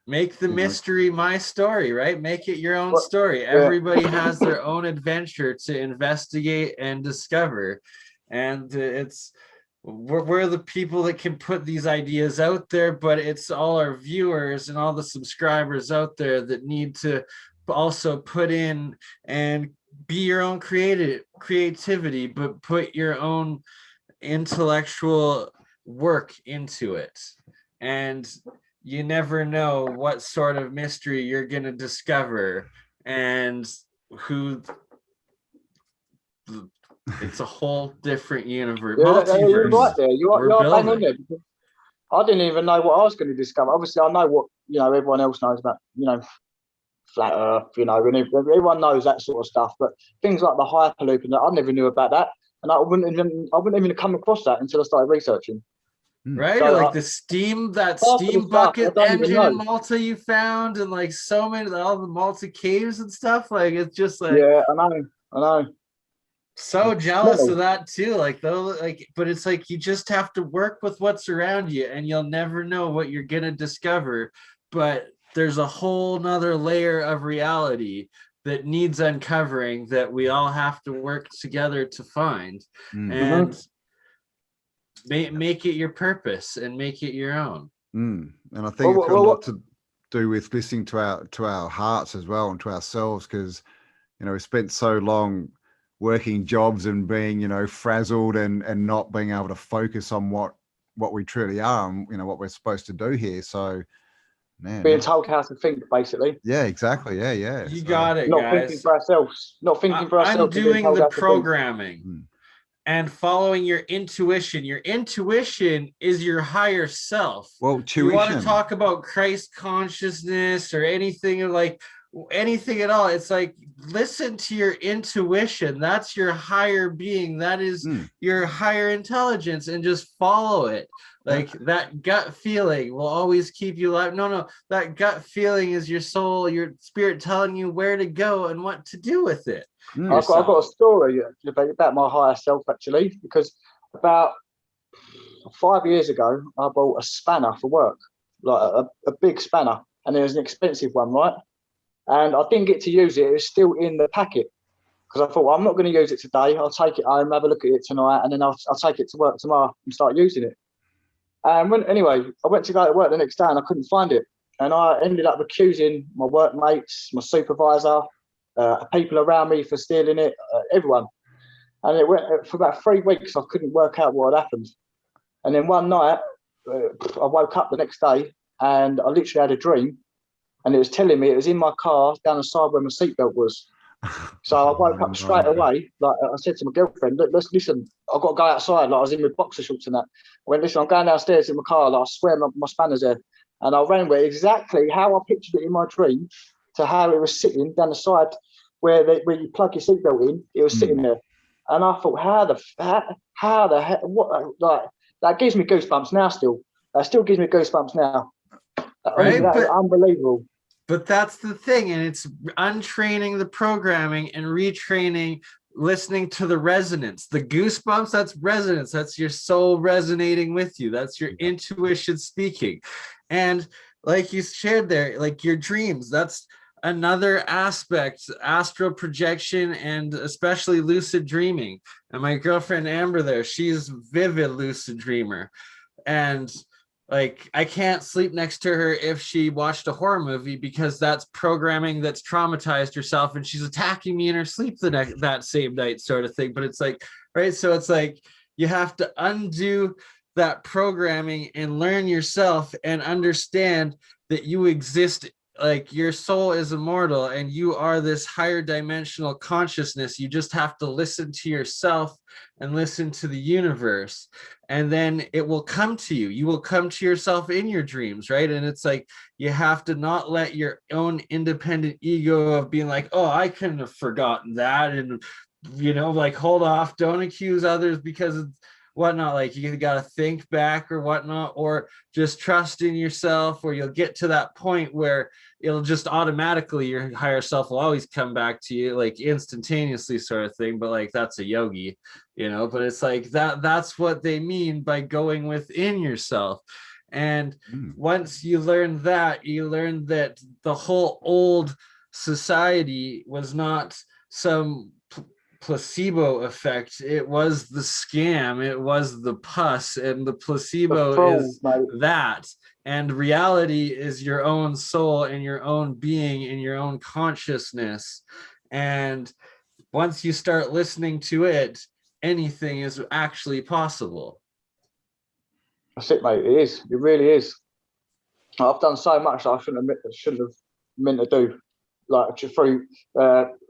Make the mystery my story, right? Make it your own What- story. yeah. Everybody has their own adventure to investigate and discover. And we're the people that can put these ideas out there, but it's all our viewers and all the subscribers out there that need to also put in and be your own creativity, but put your own intellectual work into it. And you never know what sort of mystery you're going to discover, and who it's a whole different universe. You're Multiverse. right there. You're bang on building. there. Because I didn't even know what I was going to discover. Obviously, I know what everyone else knows about flat Earth. And everyone knows that sort of stuff. But things like the hyperloop and that, I never knew about that, and I wouldn't even come across that until I started researching. Right, So, like the steam half of the stuff bucket I don't even engine in know. Malta you found, and like so many all the Malta caves and stuff. Like it's just like Yeah, I know. so jealous Really? of that too. Like though, like but it's like you just have to work with what's around you, and you'll never know what you're gonna discover. But there's a whole nother layer of reality that needs uncovering that we all have to work together to find. And make it your purpose and make it your own. And I think it's got a lot to do with listening to our hearts as well, and to ourselves, because we spent so long working jobs and being frazzled and not being able to focus on what we truly are and what we're supposed to do here. So being told how to think, basically. Yeah, exactly. Yeah. You got it, not guys. Thinking for ourselves. Not thinking for ourselves. Undoing the programming and following your intuition. Your intuition is your higher self. Well, you want to talk about Christ consciousness or anything at all, it's like listen to your intuition. That's your higher being. That is your higher intelligence, and just follow it. Like that gut feeling will always keep you alive. No, that gut feeling is your soul, your spirit telling you where to go and what to do with it. I've got a story about my higher self, actually, because about 5 years ago, I bought a spanner for work, like a big spanner, and it was an expensive one, right? And I didn't get to use it. It was still in the packet, because I thought, well, I'm not going to use it today. I'll take it home, have a look at it tonight, and then I'll take it to work tomorrow and start using it. And anyway, I went to go to work the next day and I couldn't find it. And I ended up accusing my workmates, my supervisor, people around me for stealing it, everyone. And it went for about 3 weeks. I couldn't work out what had happened. And then one night, I woke up the next day and I literally had a dream. And it was telling me it was in my car down the side where my seatbelt was. So I woke up straight away. Like I said to my girlfriend, let's listen. I've got to go outside. Like I was in with boxer shorts and that. I went, listen, I'm going downstairs in my car. Like I swear my spanner's there. And I ran with exactly how I pictured it in my dream to how it was sitting down the side where you plug your seatbelt in. It was sitting there. And I thought, how the heck, what? Like that gives me goosebumps now. Still, that still gives me goosebumps now. Right, that is unbelievable. But that's the thing, and it's untraining the programming and retraining, listening to the resonance. The goosebumps, that's resonance. That's your soul resonating with you. That's your intuition speaking. And like you shared there, like your dreams, that's another aspect, astral projection, and especially lucid dreaming. And my girlfriend Amber there, she's vivid lucid dreamer. And like I can't sleep next to her if she watched a horror movie, because that's programming that's traumatized herself and she's attacking me in her sleep that same night, sort of thing. But it's like, right, so it's like you have to undo that programming and learn yourself and understand that you exist. Like your soul is immortal and you are this higher dimensional consciousness. You just have to listen to yourself and listen to the universe, and then it will come to you. You will come to yourself in your dreams, right? And it's like you have to not let your own independent ego of being like, oh, I couldn't have forgotten that, and like hold off, don't accuse others, because whatnot. Like you got to think back or whatnot, or just trust in yourself, or you'll get to that point where it'll just automatically, your higher self will always come back to you, like instantaneously sort of thing. But like, that's a yogi, you know, but it's like that's what they mean by going within yourself. And once you learn that, you learn that the whole old society was not some placebo effect. It was the scam, it was the pus, and the placebo is that. And reality is your own soul and your own being and your own consciousness. And once you start listening to it, anything is actually possible. That's it, mate. It is. It really is. I've done so much that I shouldn't have meant to do, like through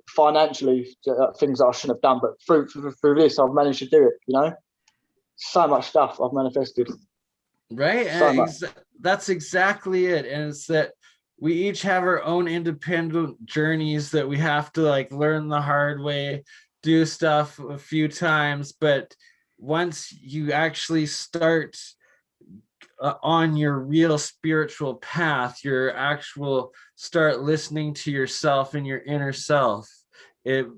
financially things that I shouldn't have done. But through this, I've managed to do it. You know, so much stuff I've manifested. Right, so and that's exactly it. And it's that we each have our own independent journeys that we have to like learn the hard way, do stuff a few times. But once you actually start on your real spiritual path, your actual start listening to yourself and your inner self, the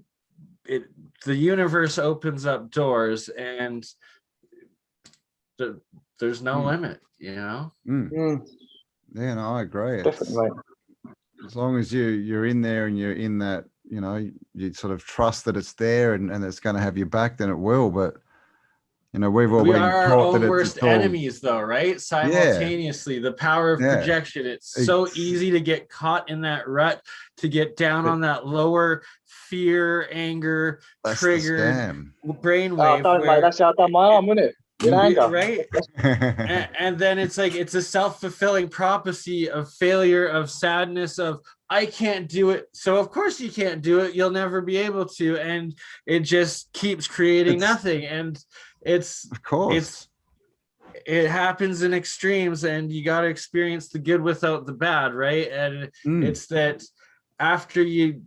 universe opens up doors, and there's no limit, you know. Yeah, no, I agree. Definitely. As long as you're in there and you're in that, you know, you sort of trust that it's there and it's going to have your back, then it will. But you know, we are our own worst enemies, though, right? Simultaneously, the power of projection. It's so easy to get caught in that rut, to get down on that lower fear, anger, trigger brainwave. Mate, that's how I done my arm, wasn't it? Right? and then it's like, it's a self-fulfilling prophecy of failure, of sadness, of I can't do it. So of course you can't do it. You'll never be able to. And it just keeps creating nothing. And it happens in extremes, and you got to experience the good without the bad, right? And it's that after you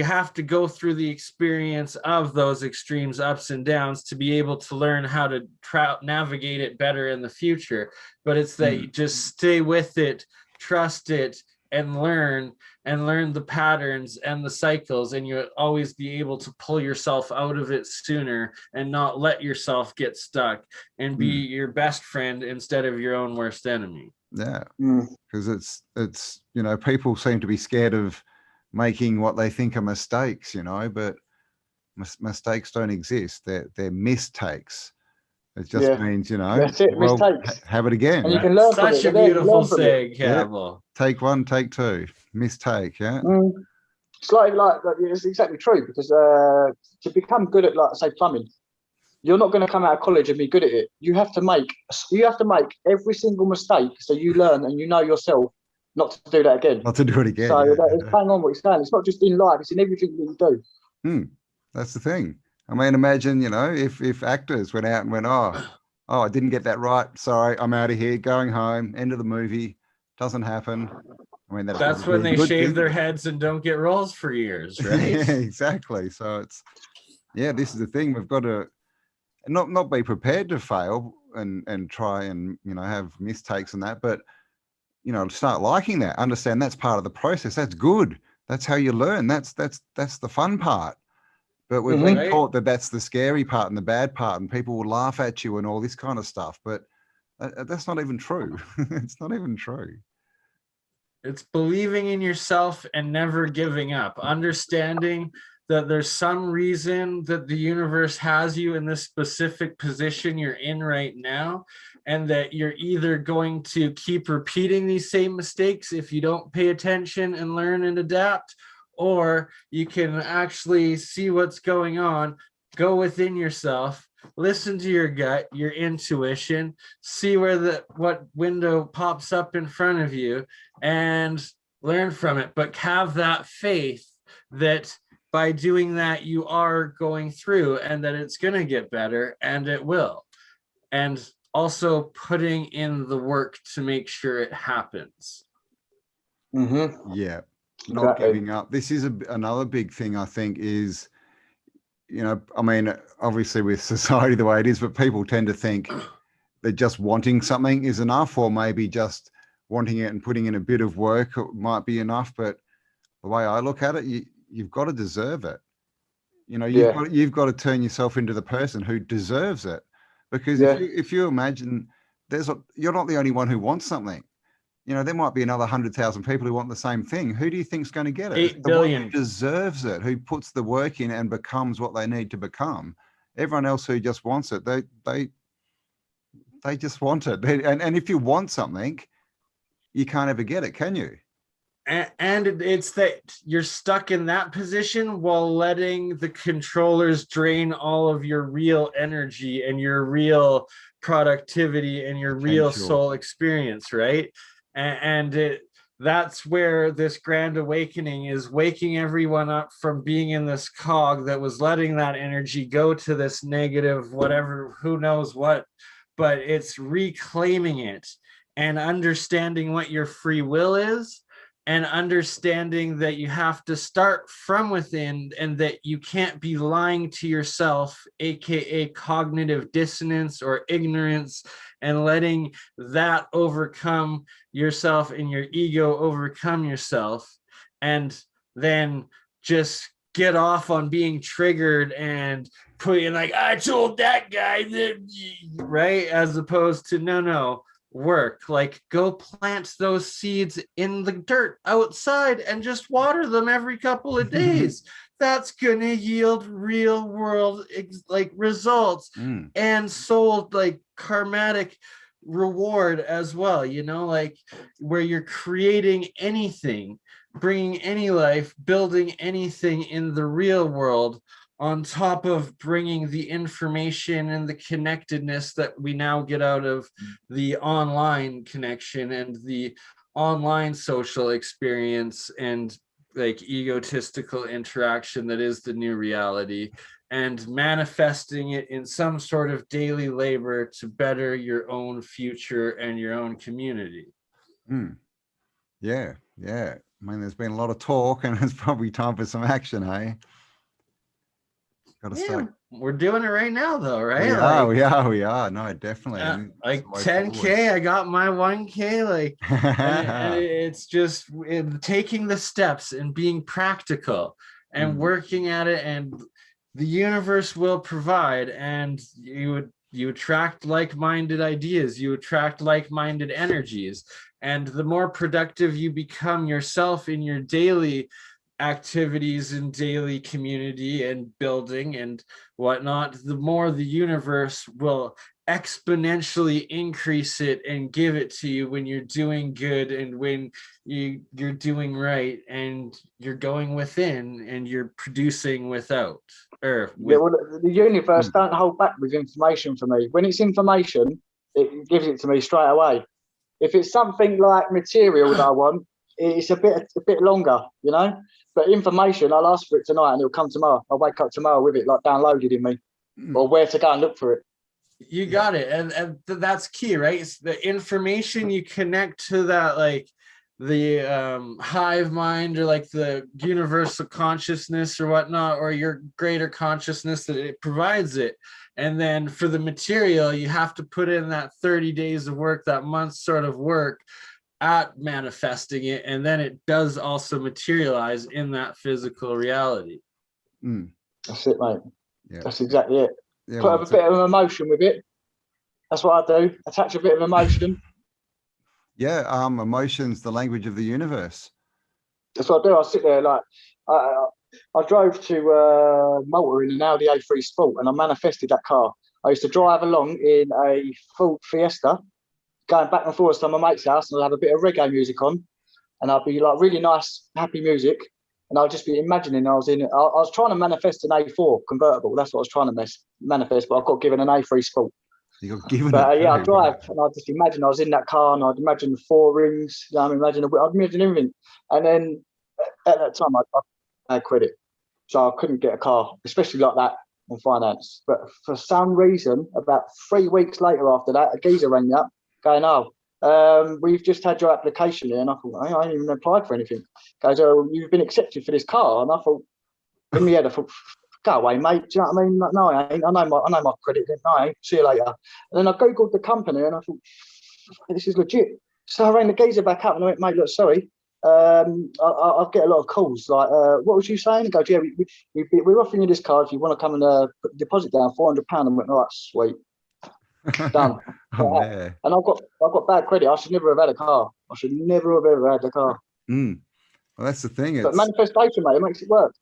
have to go through the experience of those extremes, ups and downs, to be able to learn how to navigate it better in the future. But it's that you just stay with it, trust it, and learn the patterns and the cycles, and you'll always be able to pull yourself out of it sooner and not let yourself get stuck, and be your best friend instead of your own worst enemy. Yeah, because it's you know, people seem to be scared of making what they think are mistakes, you know, but mistakes don't exist. They're mistakes. It just means, you know, have it again. And you can learn Such a beautiful saying, CAmbell. Take one, take two. Mistake, yeah. It's like it's exactly true, because to become good at, like, say, plumbing, you're not going to come out of college and be good at it. You have to make every single mistake, so you learn and you know yourself not to do that again. Not to do it again. So it's hang on what you're saying. It's not just in life; it's in everything that you do. That's the thing. I mean, imagine, you know, if actors went out and went, oh, I didn't get that right. Sorry, I'm out of here, going home. End of the movie. Doesn't happen. I mean, that's when they shave their heads and don't get roles for years, right? Yeah, exactly. So it's, this is the thing. We've got to not be prepared to fail and try and, you know, have mistakes and that, but, you know, start liking that, understand that's part of the process. That's good. That's how you learn. That's the fun part. But we've been taught that that's the scary part and the bad part, and people will laugh at you and all this kind of stuff. But that's not even true. It's not even true. It's believing in yourself and never giving up. Understanding that there's some reason that the universe has you in this specific position you're in right now, and that you're either going to keep repeating these same mistakes if you don't pay attention and learn and adapt, or you can actually see what's going on, go within yourself, listen to your gut, your intuition, see what window pops up in front of you, and learn from it. But have that faith that by doing that, you are going through, and that it's going to get better, and it will. And also putting in the work to make sure it happens. Yeah. Not giving up. This is another big thing, I think, is, I mean, obviously with society the way it is, but people tend to think that just wanting something is enough, or maybe just wanting it and putting in a bit of work might be enough. But the way I look at it, you've got to deserve it. You've got to turn yourself into the person who deserves it. Because if you imagine you're not the only one who wants something. There might be another 100,000 people who want the same thing. Who do you think's going to get it? 8 the one billion. who deserves it, who puts the work in and becomes what they need to become. Everyone else who just wants it, they just want it. And if you want something, you can't ever get it, can you? And it's that you're stuck in that position while letting the controllers drain all of your real energy and your real productivity and your real soul experience, right? And that's where this grand awakening is waking everyone up from being in this cog that was letting that energy go to this negative, whatever, who knows what, but it's reclaiming it and understanding what your free will is, and understanding that you have to start from within and that you can't be lying to yourself, aka cognitive dissonance or ignorance, and letting that overcome yourself and your ego overcome yourself, and then just get off on being triggered and putting like, I told that guy that, right? As opposed to no, work, like go plant those seeds in the dirt outside and just water them every couple of days. That's gonna yield real world like results and sold like karmatic reward as well, like where you're creating anything, bringing any life, building anything in the real world, on top of bringing the information and the connectedness that we now get out of the online connection and the online social experience and like egotistical interaction that is the new reality, and manifesting it in some sort of daily labor to better your own future and your own community. Yeah. I mean, there's been a lot of talk and it's probably time for some action, hey? We're doing it right now though, right? We are. No, definitely. Like 10K, I got my 1K, like and it's just taking the steps and being practical and working at it, and the universe will provide, and you attract like-minded ideas, you attract like-minded energies, and the more productive you become yourself in your daily activities and daily community and building and whatnot, the more the universe will exponentially increase it and give it to you when you're doing good and when you're doing right and you're going within and you're producing without. The universe don't hold back with information for me. When it's information, it gives it to me straight away. If it's something like material that I want, it's a bit longer, But information, I'll ask for it tonight and it'll come tomorrow. I'll wake up tomorrow with it like downloaded in me, or where to go and look for it. You got it. And that's key, right? It's the information you connect to that, like the hive mind or like the universal consciousness or whatnot, or your greater consciousness that it provides it. And then for the material, you have to put in that 30 days of work, that month sort of work at manifesting it, and then it does also materialize in that physical reality. That's it, mate. Yeah. That's exactly it. Put a bit of emotion with it. That's what I do. Attach a bit of emotion. Emotion's the language of the universe. That's what I do. I sit there like I drove to Malta in an Audi A3 Sport, and I manifested that car. I used to drive along in a Ford Fiesta, going back and forth to my mate's house, and I'll have a bit of reggae music on, and I'll be like really nice, happy music, and I'll just be imagining I was trying to manifest an A4 convertible. That's what I was trying to manifest, but I got given an A3 Sport. You got given I drive, and I just imagine I was in that car, and I'd imagine the four rings. I'd imagine everything, and then at that time I had credit, so I couldn't get a car, especially like that on finance. But for some reason, about 3 weeks later after that, a geezer rang me up, going, we've just had your application here. And I thought, I ain't even applied for anything. Goes, you've been accepted for this car. And I thought, in my head, go away, mate. Do you know what I mean? Like, no, I ain't. I know my credit. No, I ain't. See you later. And then I googled the company and I thought, this is legit. So I rang the geezer back up and I went, mate, look, sorry. I get a lot of calls like, what was you saying? He goes, yeah, we're offering you this card if you want to come and put the deposit down, £400. I went, all right, sweet, done. Yeah. And I've got bad credit. I should never have had a car. I should never have ever had a car. Well, that's the thing. But manifestation, mate, it makes it work.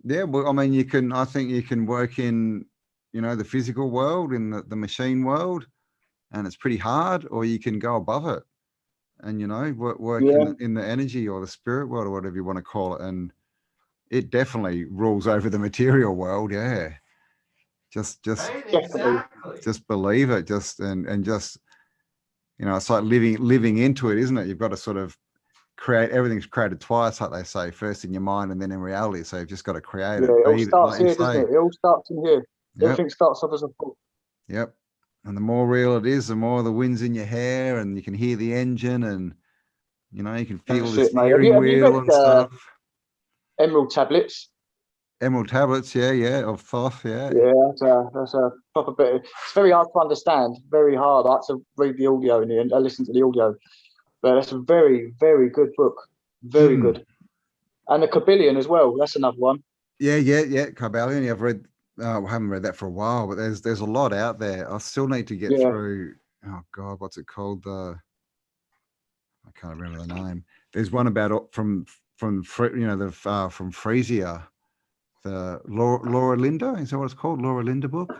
Yeah, well, I mean, I think you can work in, the physical world, in the machine world, and it's pretty hard, or you can go above it and, work in the energy or the spirit world or whatever you want to call it. And it definitely rules over the material world. Yeah. Just believe it. And just, it's like living into it, isn't it? You've got to sort of create, everything's created twice, like they say, first in your mind and then in reality. So you've just got to create it. It all starts here, doesn't it? It all starts in here. Yep. Everything starts off as a thought. Yep. And the more real it is, the more the wind's in your hair, and you can hear the engine, and you can feel the steering wheel and stuff. Emerald tablets. Emerald tablets, yeah, of Thoth, yeah. Yeah, that's a proper bit. It's very hard to understand. Very hard. I had to read the audio in the end. I listened to the audio, but that's a very, very good book. Very good. And the Cabellion as well. That's another one. Yeah. Cabellion. I've read. I haven't read that for a while, but there's a lot out there. I still need to get through. Oh God, what's it called? I can't remember the name. There's one about from Frisia, the Laura Linda. Is that what it's called? Laura Linda book.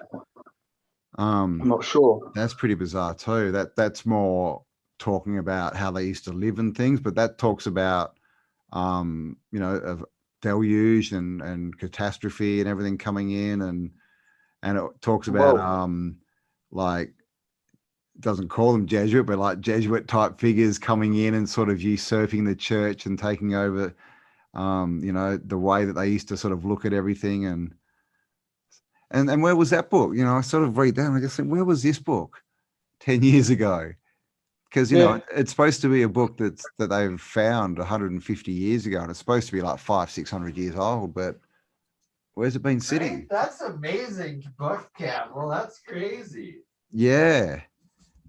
I'm not sure. That's pretty bizarre too. That's more talking about how they used to live and things, but that talks about of deluge and catastrophe and everything coming in, and it talks about like, doesn't call them Jesuit, but like Jesuit type figures coming in and sort of usurping the church and taking over the way that they used to sort of look at everything. And where was that book? I sort of read that and I just think, where was this book 10 years ago? Because it's supposed to be a book that they've found 150 years ago, and it's supposed to be like 500-600 years old. But where's it been sitting? Right? That's amazing, book Campbell. That's crazy. Yeah.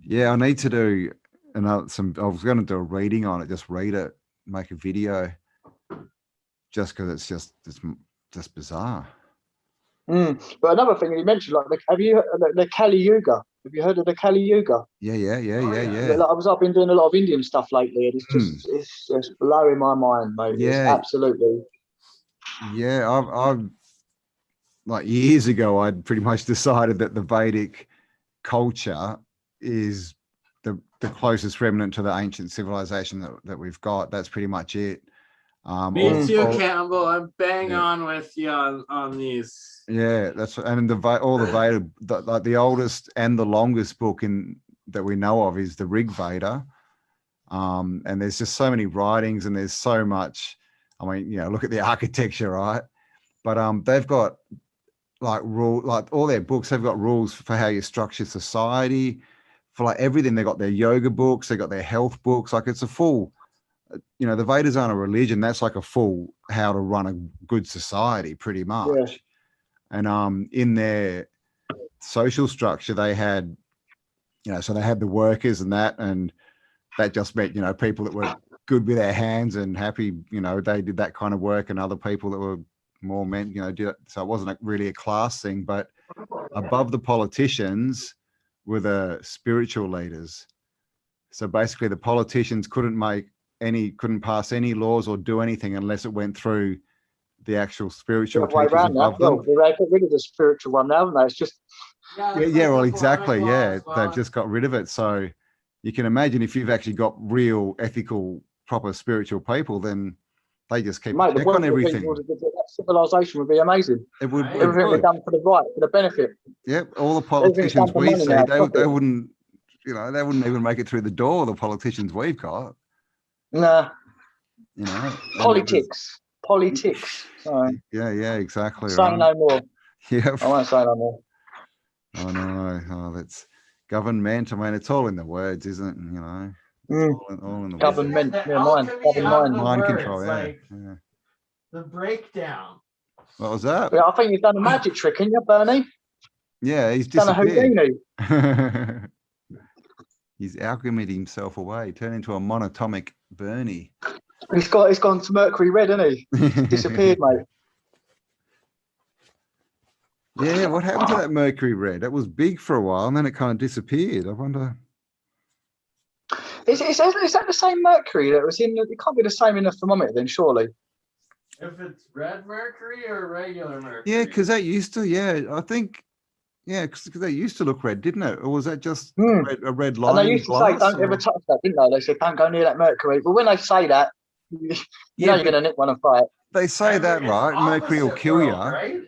I need to do I was going to do a reading on it. Just read it, make a video, just because it's just bizarre. But another thing you mentioned, like, have you the Kali Yuga? Have you heard of the Kali Yuga? Yeah. I've been doing a lot of Indian stuff lately, and it's just blowing my mind, mate. Yeah, it's absolutely. Yeah, I've like years ago, I'd pretty much decided that the Vedic culture is the closest remnant to the ancient civilization that we've got. That's pretty much it. Me too, Campbell. I'm bang on with you on these. Yeah, that's and all the Veda, like the oldest and the longest book that we know of is the Rig Veda. And there's just so many writings, and there's so much. I mean, look at the architecture, right? But they've got like all their books. They've got rules for how you structure society, for like everything. They got their yoga books. They got their health books. Like it's a full. The Vedas aren't a religion. That's like a full how to run a good society, pretty much. Yeah. And in their social structure, they had, so they had the workers and that just meant, people that were good with their hands and happy, they did that kind of work, and other people that were more meant, did it. So it wasn't really a class thing, but above the politicians were the spiritual leaders. So basically the politicians couldn't pass any laws or do anything unless it went through the actual spiritual teachers above them. They got rid of the spiritual one now, haven't they? It's just well, exactly. Yeah, they've just got rid of it. So you can imagine if you've actually got real, ethical, proper spiritual people, then they just keep check on everything. That civilization would be amazing. It would. Everything would be done for the right, for the benefit. Yep. All the politicians we see, they wouldn't. They wouldn't even make it through the door. The politicians we've got. Nah. Politics. Sorry. Yeah, exactly. Say no more. Yeah. I won't say no more. Oh no. Oh, that's government. I mean, it's all in the words, isn't it? All in the government. Words. Mind control. Yeah. The breakdown. What was that? Yeah, I think you've done a magic trick, haven't you, BurnEye? Yeah, he's Done a disappeared. Houdini. He's alchemied himself away, turned into a monatomic BurnEye. He's gone to Mercury Red, hasn't he? Disappeared, mate. Yeah, what happened to that Mercury Red? That was big for a while, and then it kind of disappeared. I wonder. Is that the same Mercury that was in? It can't be the same in the thermometer, then, surely. If it's red mercury or regular mercury? Yeah, because that used to. Yeah, I think. Yeah, because that used to look red, didn't it? Or was that just a red line? And they used to say, "Don't ever touch that," didn't they? They said, "Don't go near that mercury." But when they say that, you know you're going to nick one and fight. They say that, right? Mercury will kill you. Right?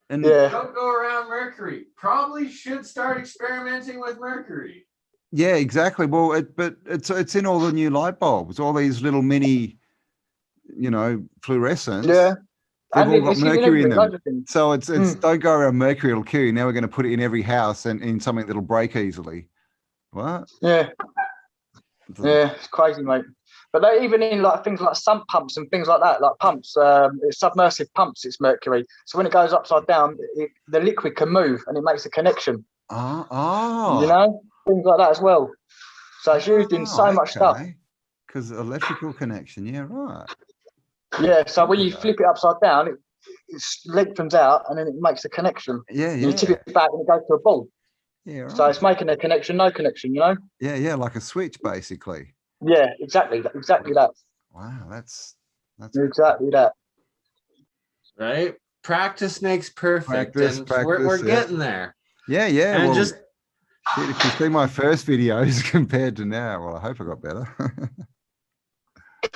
And don't go around mercury. Probably should start experimenting with mercury. Yeah, exactly. Well, but it's in all the new light bulbs, all these little mini, fluorescents. Yeah. They've all got mercury in them. So it's don't go around mercury, it'll kill you. Now we're going to put it in every house and in something that'll break easily. What? Yeah. Yeah, it's crazy, mate. But they even in like things like sump pumps and things like that, like pumps, it's submersive pumps, it's mercury. So when it goes upside down, the liquid can move and it makes a connection. Oh. Things like that as well. So it's used in so much stuff. Because electrical connection, yeah, right. Yeah, so when you flip it upside down, it lengthens out and then it makes a connection. Yeah. You tip it back and it goes to a ball. Yeah, right. So it's making a connection, no connection, Yeah, like a switch, basically. Yeah, exactly that. Wow, that's exactly that. Right? Practice makes perfect. Practice, we're getting there. Yeah. And shit, if you see my first videos compared to now, well, I hope I got better.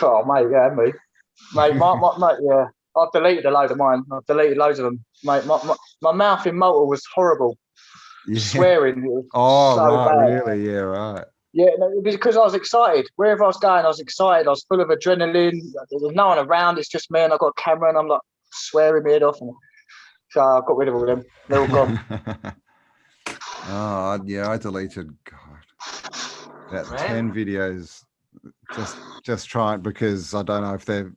Oh, mate, yeah, me. Mate, mate, yeah. I've deleted a load of mine. I've deleted loads of them. Mate, my mouth in Malta was horrible. Yeah. Swearing. Oh, so right, bad. really? Yeah, right. Yeah, no, because I was excited. Wherever I was going, I was excited. I was full of adrenaline. There's no one around. It's just me, and I've got a camera, and I'm like swearing my head off. And so I got rid of all them. They're all gone. Oh, yeah, I deleted, God, about 10 videos. Just try it because I don't know if they've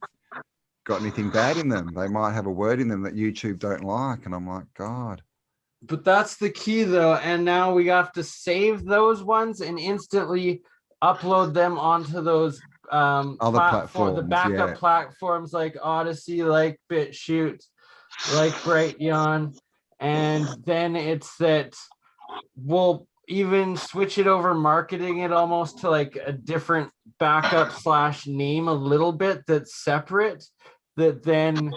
got anything bad in them. They might have a word in them that YouTube don't like. And I'm like, God. But that's the key, though. And now we have to save those ones and instantly upload them onto those other platforms, the backup platforms like OdySee, like BitChute, like Brighteon. And then it's that we'll even switch it over, marketing it almost to like a different backup / name a little bit that's separate, that then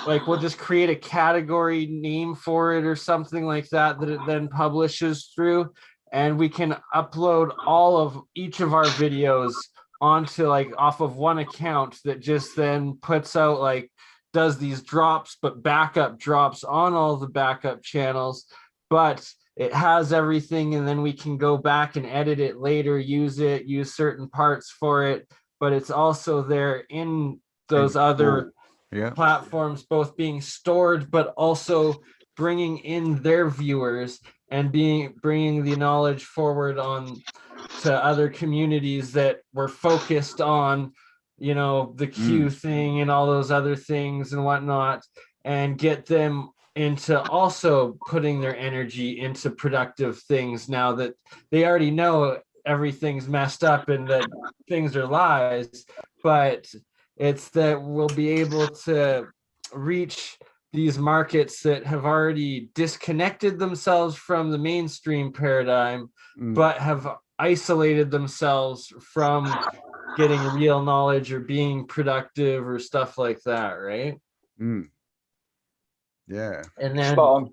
like we'll just create a category name for it or something like that it then publishes through, and we can upload all of each of our videos onto like off of one account that just then puts out like does these drops, but backup drops on all the backup channels, but it has everything, and then we can go back and edit it later, use certain parts for it, but it's also there in those other platforms, both being stored, but also bringing in their viewers and bringing the knowledge forward on to other communities that were focused on, the Q thing and all those other things and whatnot, and get them into also putting their energy into productive things now that they already know everything's messed up and that things are lies, but it's that we'll be able to reach these markets that have already disconnected themselves from the mainstream paradigm, but have isolated themselves from getting real knowledge or being productive or stuff like that, right? Yeah. And then God,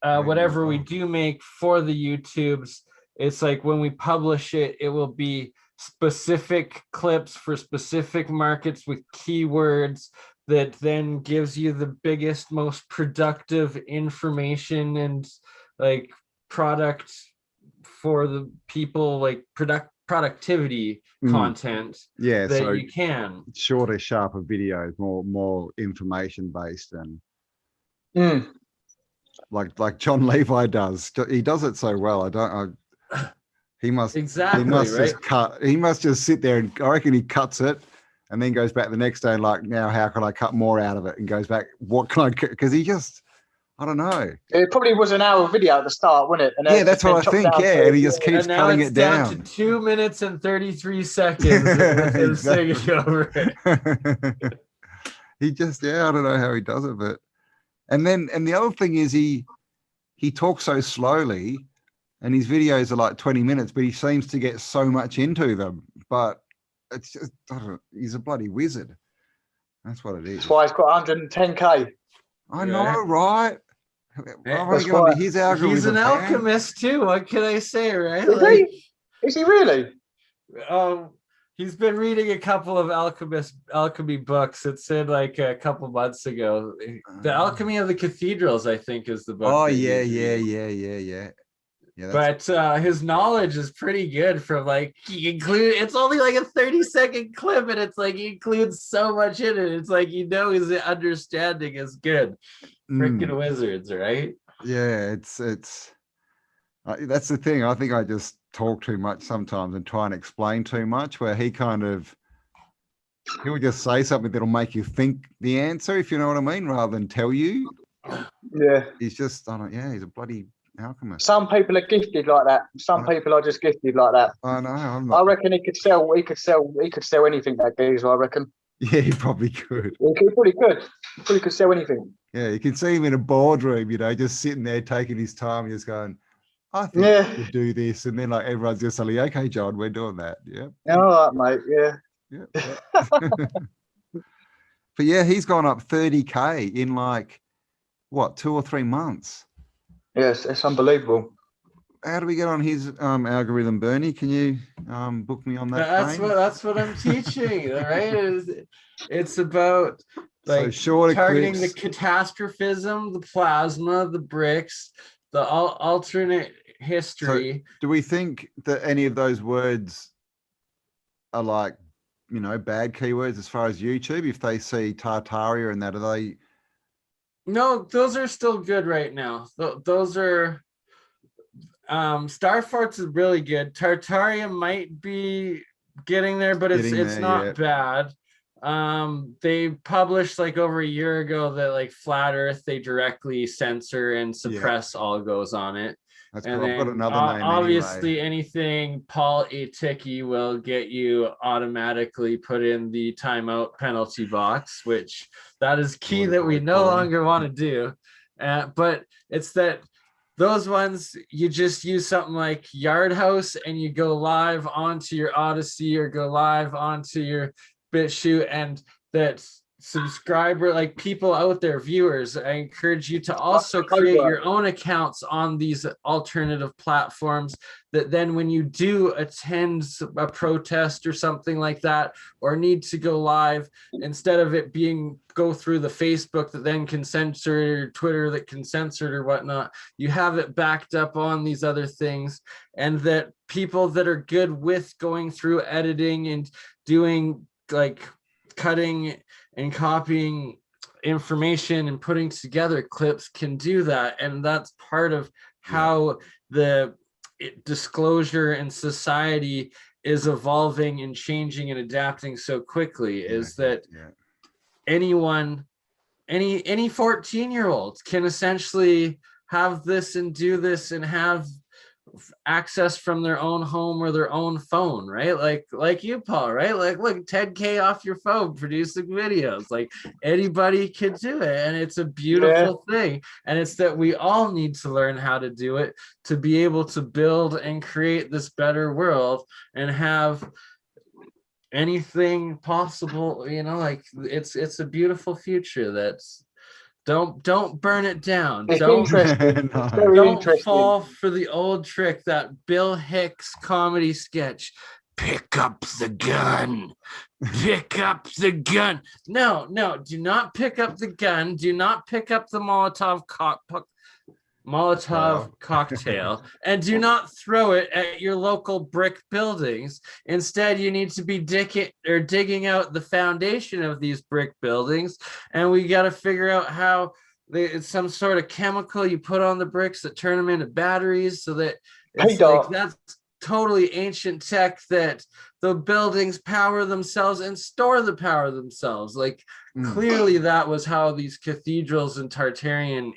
whatever we do make for the YouTubes, it's like when we publish it, it will be specific clips for specific markets with keywords that then gives you the biggest, most productive information and like product for the people, like productivity content that so you can. Shorter, sharper videos, more information based, and like John Levi does. He does it so well. He must exactly he must just sit there, and I reckon he cuts it and then goes back the next day and like, now how can I cut more out of it? And goes back, what can I? Because he just, I don't know. It probably was an hour video at the start, wasn't it? And yeah, that's what I think. Yeah, and he just keeps cutting it down. To 2 minutes and 33 seconds with him singing over it. He just, I don't know how he does it, but and the other thing is he talks so slowly, and his videos are like 20 minutes, but he seems to get so much into them. But it's just, he's a bloody wizard. That's what it is. That's why he's got 110K. I know, right? That's why. His algorithm. He's an alchemist too. What can I say, right? Is he really? He's been reading a couple of alchemy books. It said like a couple months ago. The Alchemy of the Cathedrals, I think, is the book. Oh yeah. But his knowledge is pretty good. From like it's only like a 30-second clip, and it's like he includes so much in it. It's like his understanding is good. Freaking wizards, right? Yeah, it's that's the thing. I think I just talk too much sometimes and try and explain too much, where he'll just say something that'll make you think the answer, if you know what I mean, rather than tell you. Yeah. He's just, he's a bloody alchemist. Some people are gifted like that. Some people are just gifted like that. I know. I'm not. I reckon he could sell anything, that geezer, I reckon. Yeah, he probably could. He probably could. He probably could sell anything. Yeah, you can see him in a boardroom, just sitting there taking his time, just going, I think we should do this. And then like everyone's just like, okay, John, we're doing that. Yeah. All right, mate. Yeah. But yeah, he's gone up 30K in like, what, 2 or 3 months? Yes, it's unbelievable. How do we get on his algorithm, Bernie? Can you book me on that? That's what I'm teaching, right? It's about like targeting the catastrophism, the plasma, the bricks, the alternate history. So do we think that any of those words are like, bad keywords as far as YouTube? If they see Tartaria and that, are they? No, those are still good right now. Those are Starforts is really good. Tartaria might be getting there, but it's not bad. They published like over a year ago that like Flat Earth, they directly censor and suppress algos on it. That's and cool. then, I've got another name obviously anyway. Anything Paul Aticky will get you automatically put in the timeout penalty box, which that is key that we no longer want to do. But it's that those ones, you just use something like Yard House and you go live onto your OdySee or go live onto your BitChute, and that subscriber, like people out there, viewers, I encourage you to also create your own accounts on these alternative platforms, that then when you do attend a protest or something like that, or need to go live, instead of it go through the Facebook that then can censor it, or Twitter that can censor it or whatnot, you have it backed up on these other things. And that people that are good with going through editing and doing like cutting and copying information and putting together clips can do that. And that's part of how the disclosure in society is evolving and changing and adapting so quickly, is that anyone, any 14-year-old can essentially have this and do this and have access from their own home or their own phone, right? Like you, Paul, right? Like, look, 10K off your phone producing videos. Like anybody can do it, and it's a beautiful thing. And it's that we all need to learn how to do it to be able to build and create this better world and have anything possible. Like it's a beautiful future. That's don't burn it down. It's don't interesting. No. It's very don't interesting. fall for the old trick, that Bill Hicks comedy sketch. Pick up the gun. Pick up the gun. No, do not pick up the gun. Do not pick up the Molotov cocktail, and do not throw it at your local brick buildings. Instead, you need to be digging out the foundation of these brick buildings, and we got to figure out how it's some sort of chemical you put on the bricks that turn them into batteries, so that it's like totally ancient tech that the buildings power themselves and store the power themselves. Like clearly that was how these cathedrals and Tartarian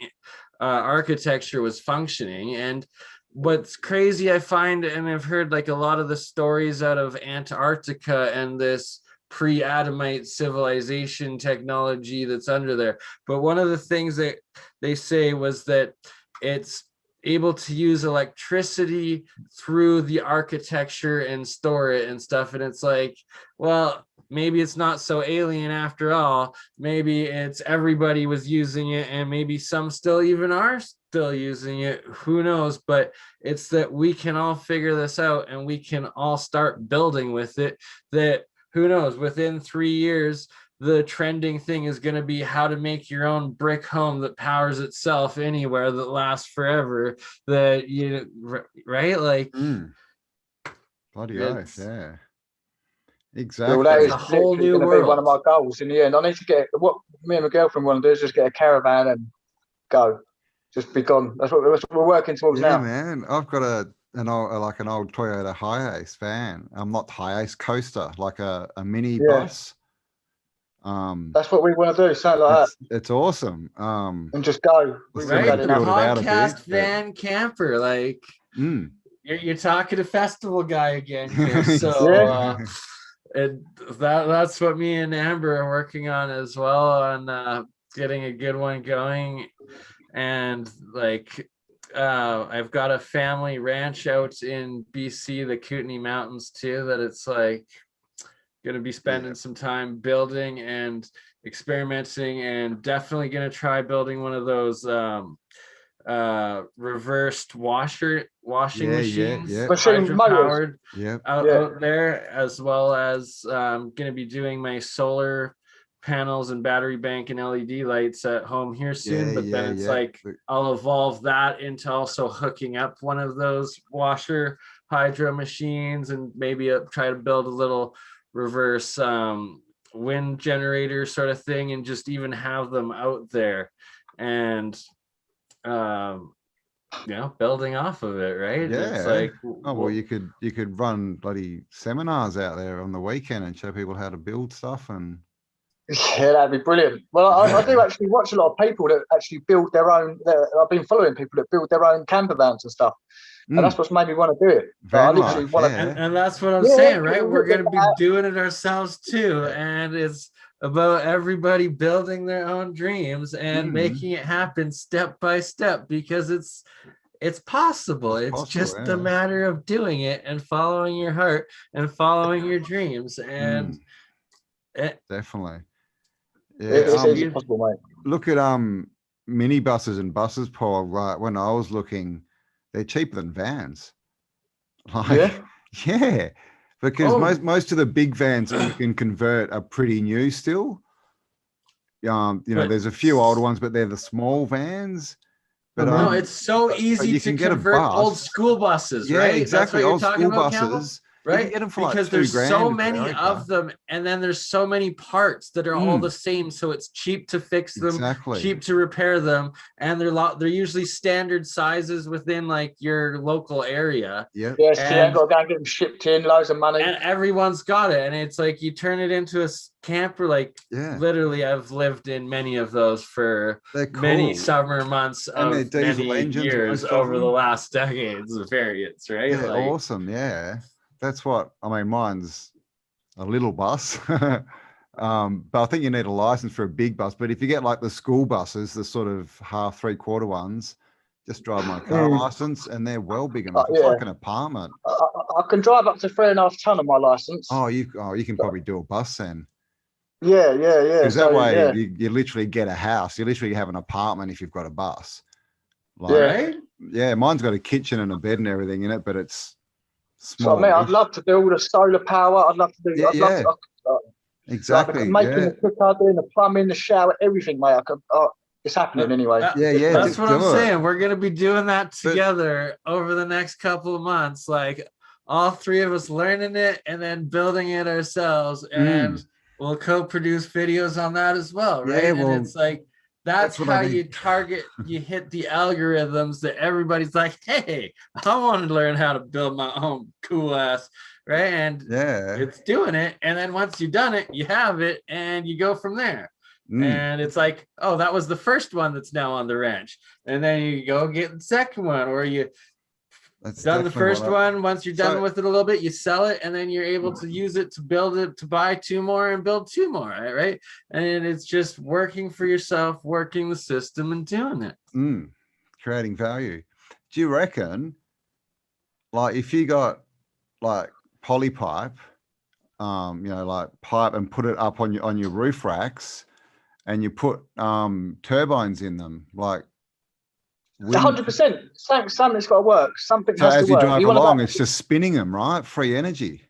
architecture was functioning. And what's crazy, I find, and I've heard like a lot of the stories out of Antarctica and this pre-Adamite civilization technology that's under there. But one of the things that they say was that it's able to use electricity through the architecture and store it and stuff. And it's like, well, maybe it's not so alien after all. Maybe it's everybody was using it, and maybe some still even are still using it. Who knows? But it's that we can all figure this out and we can all start building with it. That who knows, within 3 years, the trending thing is going to be how to make your own brick home that powers itself anywhere, that lasts forever, that you right, like bloody oath, yeah, exactly. Well, that is a whole new going to be one of my goals in the end. I need to get, what me and my girlfriend want to do is just get a caravan and go, just be gone. That's what we're working towards now. Yeah, man, I've got an old Toyota Hiace van. Not Hiace, coaster, like a mini bus. That's what we want to do, something like that. It's awesome. And just go. Right, the podcast van camper, like you're talking to festival guy again here. So and that's what me and Amber are working on as well, on getting a good one going. And like I've got a family ranch out in BC, the Kootenay Mountains too, that it's like going to be spending some time building and experimenting, and definitely going to try building one of those reversed washing machines, hydro-powered out there, as well as going to be doing my solar panels and battery bank and LED lights at home here soon. But then it's like I'll evolve that into also hooking up one of those washer hydro machines, and maybe try to build a little reverse wind generator sort of thing, and just even have them out there, and building off of it, right? It's like, well, you could run bloody seminars out there on the weekend and show people how to build stuff. And that'd be brilliant. Well, I do actually watch a lot of people that actually build their own. I've been following people that build their own camper vans and stuff. And that's what's made me want to do it. I literally want to, and that's what I'm saying, right? We're going to be doing it ourselves too. And it's about everybody building their own dreams and making it happen step by step, because it's possible. It's just a matter of doing it and following your heart and following your dreams. And definitely. It's possible, mate. Look at minibuses and buses, Paul. Right, when I was looking, they're cheaper than vans. Because most of the big vans that you can convert are pretty new still. There's a few older ones, but they're the small vans. But no, it's so easy to convert old school buses, right? Exactly. That's what you're old talking school about, buses. right? Get them for because like there's so $2,000 many of them, and then there's so many parts that are all the same, so it's cheap to fix them, cheap to repair them, and they're usually standard sizes within like your local area. Yes, you ain't got to go and get them shipped in, loads of money, and everyone's got it. And it's like you turn it into a camper. Like literally, I've lived in many of those for many summer months of many years over the last decades of variants, right? Yeah, awesome. Yeah. That's what I mean. Mine's a little bus, but I think you need a license for a big bus. But if you get like the school buses, the sort of half, 3/4 ones, just drive my car license, and they're well big enough. It's like an apartment. I can drive up to 3.5 ton on my license. You can probably do a bus then. Yeah. Because that way you literally get a house. You literally have an apartment if you've got a bus. Mine's got a kitchen and a bed and everything in it, but it's small. So, mate, I'd love to do all the solar power. I'd love to do. Exactly. Making the cooker, doing the plumbing, the shower, everything, mate. It's happening anyway. That's what I'm saying. We're gonna be doing that together over the next couple of months. Like all three of us learning it and then building it ourselves, and we'll co-produce videos on that as well, right? And it's like That's how you target, you hit the algorithms that everybody's like, hey, I want to learn how to build my own cool ass, right? And it's doing it. And then once you've done it, you have it and you go from there. And it's like, oh, that was the first one that's now on the ranch. And then you go get the second one, or you done the first one. Once you're done with it a little bit, you sell it, and then you're able to use it to build it, to buy 2 more and build 2 more, right? And it's just working for yourself, working the system and doing it. Creating value. Do you reckon, like, if you got like polypipe, you know, like pipe, and put it up on your roof racks, and you put turbines in them, like 100%. Something's got to work. Something so has as to you work. drive along, it's just spinning them, right? Free energy.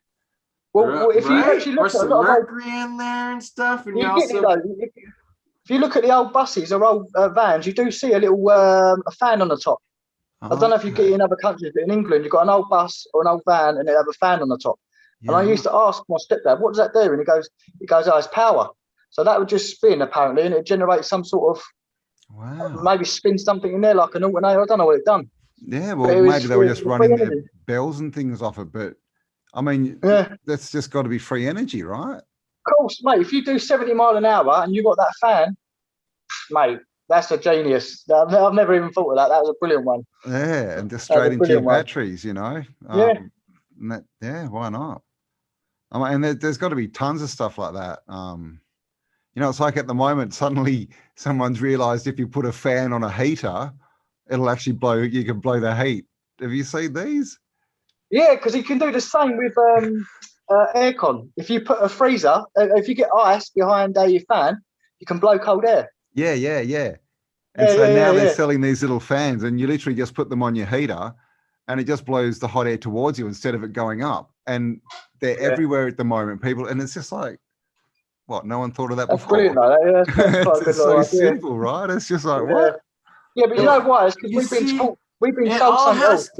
Well, if you actually look at a lot of mercury in there and stuff, and if you look at the old buses or old vans, you do see a little a fan on the top. I don't know if you get it in other countries, but in England, you've got an old bus or an old van, and they have a fan on the top. And I used to ask my stepdad, "What does that do?" And he goes, "Oh, it's power." So that would just spin apparently, and it generates some sort of maybe spin something in there like an alternator. I don't know what it done. Yeah, well, maybe they were just running their bells and things off it, but I mean, that's just got to be free energy, right? Of course, mate. If you do 70 miles an hour and you got that fan, mate, that's a genius. I've never even thought of that. That was a brilliant one. Yeah, and just straight into your batteries, you know. Why not? I mean, there's got to be tons of stuff like that. You know, it's like at the moment, suddenly someone's realized if you put a fan on a heater, it'll actually blow, you can blow the heat. Have you seen these? Yeah, because you can do the same with aircon. If you put a freezer, if you get ice behind your fan, you can blow cold air. Yeah. And so now they're selling these little fans, and you literally just put them on your heater and it just blows the hot air towards you instead of it going up. And they're everywhere at the moment, people. And it's just like, what? No one thought of that before. Brilliant, though. It's so simple, right? It's just like, what? Yeah, but you know why? It's because we've been told something else.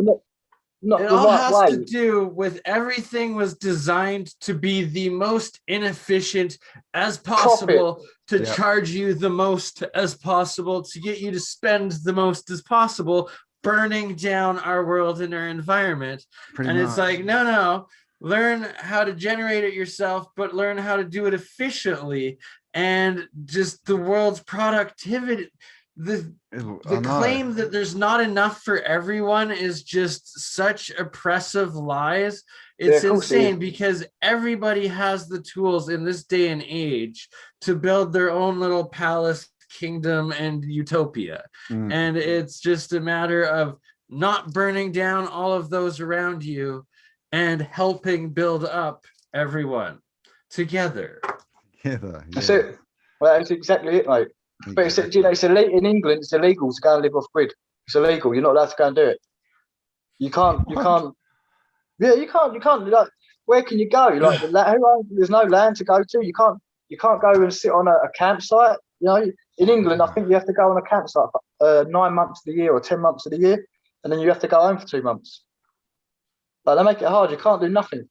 It all has to do with everything was designed to be the most inefficient as possible, to charge you the most as possible, to get you to spend the most as possible, burning down our world and our environment. It's like, no. Learn how to generate it yourself, but learn how to do it efficiently. And just the world's productivity, the claim that there's not enough for everyone is just such oppressive lies. It's insane, because everybody has the tools in this day and age to build their own little palace, kingdom, and utopia. And it's just a matter of not burning down all of those around you and helping build up everyone together. That's it. Well, that's exactly it, mate. But it's, you know, in England, it's illegal to go and live off grid. It's illegal. You're not allowed to go and do it. You can't. Yeah, you can't. Like, where can you go? Like, there's no land to go to. You can't go and sit on a campsite. You know, in England, I think you have to go on a campsite for 9 months of the year or 10 months of the year, and then you have to go home for 2 months. Like, they make it hard. You can't do nothing.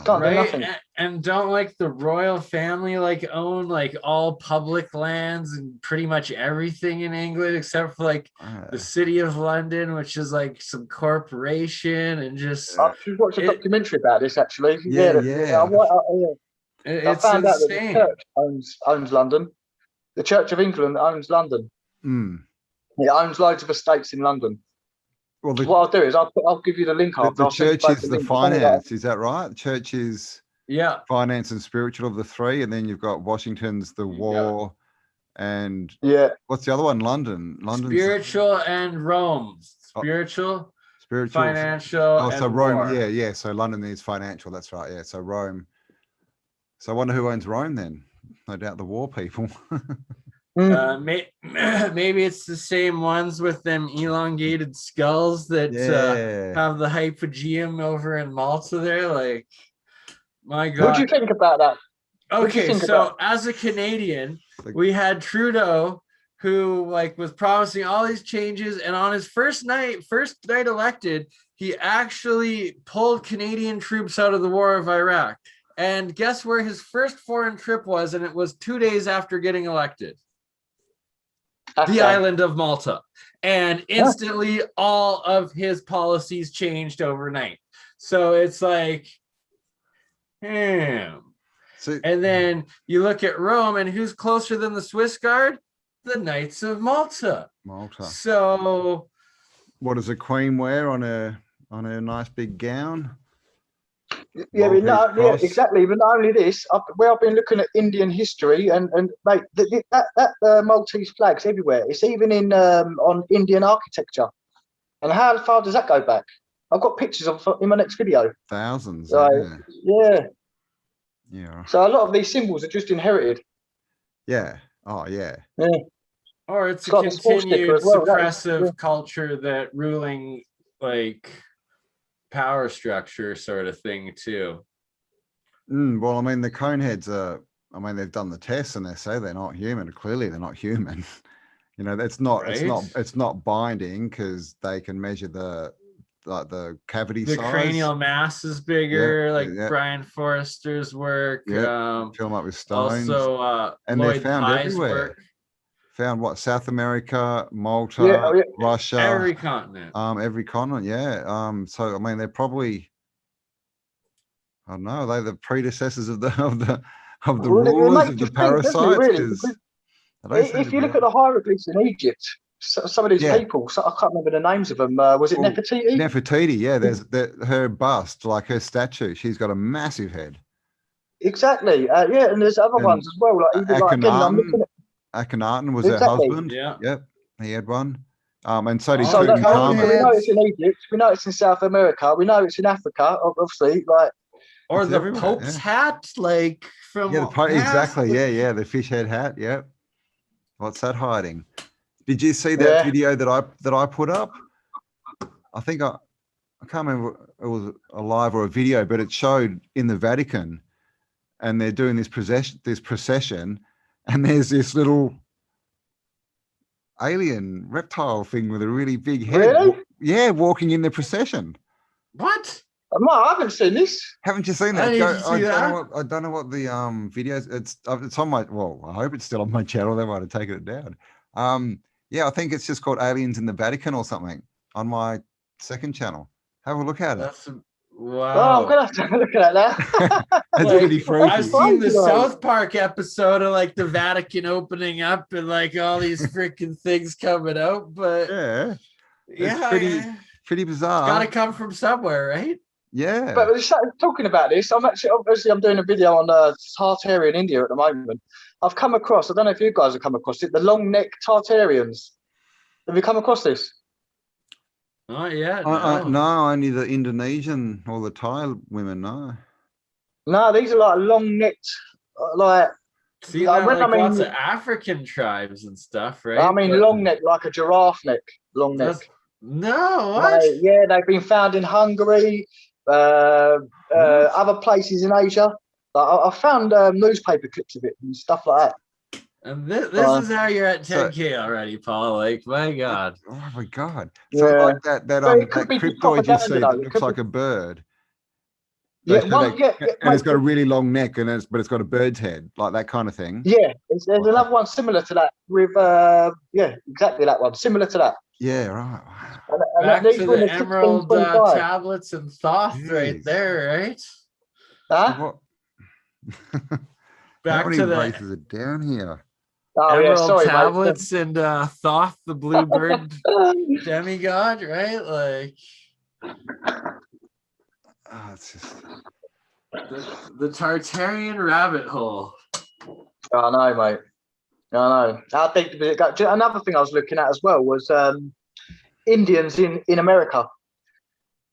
Do nothing. And don't like the royal family own all public lands and pretty much everything in England except for the city of London, which is some corporation, and just I should watch a documentary about this actually. Yeah. I found out that the church owns London. The Church of England owns London. It owns loads of estates in London. Well, what I'll do is I'll give you the link after. The church is the finance, is that right? The church is finance and spiritual of the three, and then you've got Washington's the war, and what's the other one? London's spiritual and Rome. Spiritual, financial. Oh, so Rome, war. So London is financial. That's right. Yeah. So Rome. So I wonder who owns Rome then. No doubt the war people. Maybe it's the same ones with them elongated skulls that have the hypogeum over in Malta there. My God. What do you think about that? Okay, so as a Canadian, we had Trudeau, who was promising all these changes, and on his first night elected, he actually pulled Canadian troops out of the war of Iraq. And guess where his first foreign trip was? And it was 2 days after getting elected. the island of Malta. And instantly all of his policies changed overnight. So it's like, and then you look at Rome, and who's closer than the Swiss Guard? The Knights of Malta. So what does a queen wear on her nice big gown? Yeah, exactly. But not only this, I've been looking at Indian history, and mate, that Maltese flag's everywhere. It's even in on Indian architecture. And how far does that go back? I've got pictures of in my next video. Thousands. Yeah. Yeah. So a lot of these symbols are just inherited. Yeah. Oh, yeah. Yeah. Or it's a continued suppressive culture that ruling like power structure sort of thing too. Well, I mean, the coneheads they've done the tests and they say they're not human. Clearly they're not human. You know, that's not, right? It's not binding because they can measure the cavity size. The cranial mass is bigger, Brian Forrester's work. Fill them up with stones. Also, and Lloyd they're found Pye's everywhere. Work. Found what? South America, Malta, Russia, every continent. Every continent, yeah. So I mean, they're probably, I don't know, they're the predecessors of the rulers of the parasites. If you look at the hieroglyphs in Egypt, some of these people, I can't remember the names of them. Was it Nefertiti? Nefertiti, yeah. There's her bust, like her statue. She's got a massive head. Exactly. And there's other ones as well. Like even Akhenaten was her husband. Yeah. Yep. He had one. And so did Tutankhamun. We know it's in Egypt. We know it's in South America. We know it's in Africa, obviously. Or the Pope's hat, from exactly. Yeah. The fish head hat. Yep. What's that hiding? Did you see that video that I put up? I think I can't remember if it was a live or a video, but it showed in the Vatican, and they're doing this procession, and there's this little alien reptile thing with a really big head. Really? Yeah, walking in the procession. What? I haven't seen this. Haven't you seen that? I don't know what the videos. It's on my. Well, I hope it's still on my channel. They might have taken it down. I think it's just called Aliens in the Vatican or something on my second channel. Have a look at it. Wow. Oh, I'm gonna have to have a look at that now. It's really freaky. I've seen the South Park episode of the Vatican opening up and all these freaking things coming out, but pretty bizarre. It's got to come from somewhere, right? Yeah. But talking about this, I'm doing a video on Tartarian India at the moment. I've come across, I don't know if you guys have come across it, the long neck Tartarians. Have you come across this? Not yet. No, only the Indonesian or the Thai women, no. No, these are long necked, See, lots of African tribes and stuff, right? I mean, long neck, like a giraffe neck, long neck. No, what? They've been found in Hungary, other places in Asia. I found newspaper clips of it and stuff like that. And this is how you're at 10K already, Paul. My God. Oh my God. So that cryptoid you see that looks like a bird. And it's got a really long neck, but it's got a bird's head, like that kind of thing. Yeah, there's another one similar to that with exactly that one, similar to that. Yeah, right. And back to the emerald tablets and Thoth right there, right? Huh? Back to the races are down here. Emerald tablets and Thoth, the blue bird demigod, right? It's just the Tartarian rabbit hole. I know, mate. I know. I think another thing I was looking at as well was Indians in America.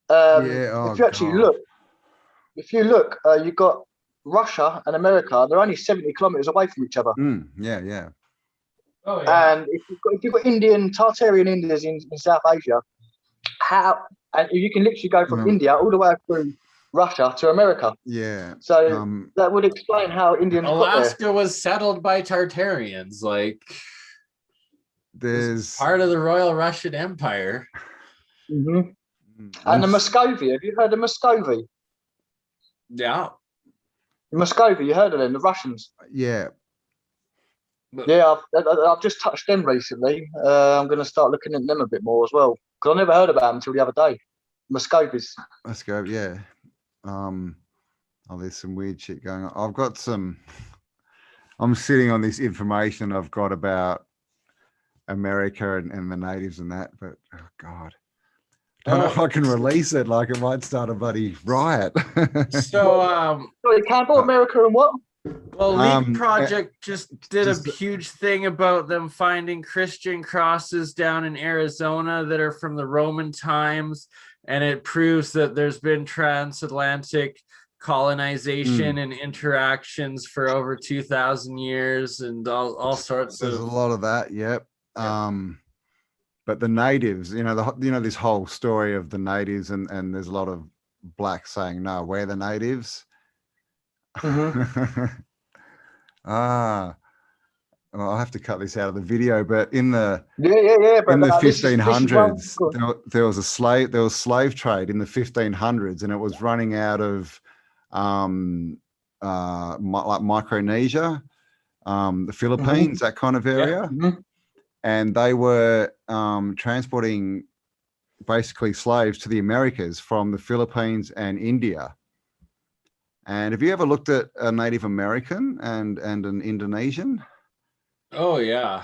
If you actually look, you've got Russia and America. They're only 70 kilometers away from each other. Yeah. Oh, yeah. And if you've got Tartarian Indians in South Asia, and you can literally go from India all the way through Russia to America. Yeah. So that would explain how Indians Alaska was settled by Tartarians. There's part of the Royal Russian Empire. Mm-hmm. And the Muscovy. Have you heard of Muscovy? Yeah. Muscovy, you heard of them, the Russians? Yeah. Yeah, I've just touched them recently. I'm going to start looking at them a bit more as well, because I never heard about them until the other day. Muscovies. Let's go. Yeah. There's some weird shit going on. I've got some. I'm sitting on this information I've got about America and the natives and that, but oh god, I don't know if I can release it. Like, it might start a bloody riot. So, sorry, CAmbell, America, and what? Well, Leap Project just did a huge thing about them finding Christian crosses down in Arizona that are from the Roman times, and it proves that there's been transatlantic colonization and interactions for over 2,000 years, and all sorts There's a lot of that. Yep. But the natives, this whole story of the natives, and there's a lot of blacks saying, no, we're the natives. Mm-hmm. Well, I'll have to cut this out of the video, but in the but in the 1500s, there was slave trade in the 1500s, and it was running out of like Micronesia, the Philippines, that kind of area. And they were transporting basically slaves to the Americas from the Philippines and India. And have you ever looked at a Native American and an Indonesian? Oh yeah.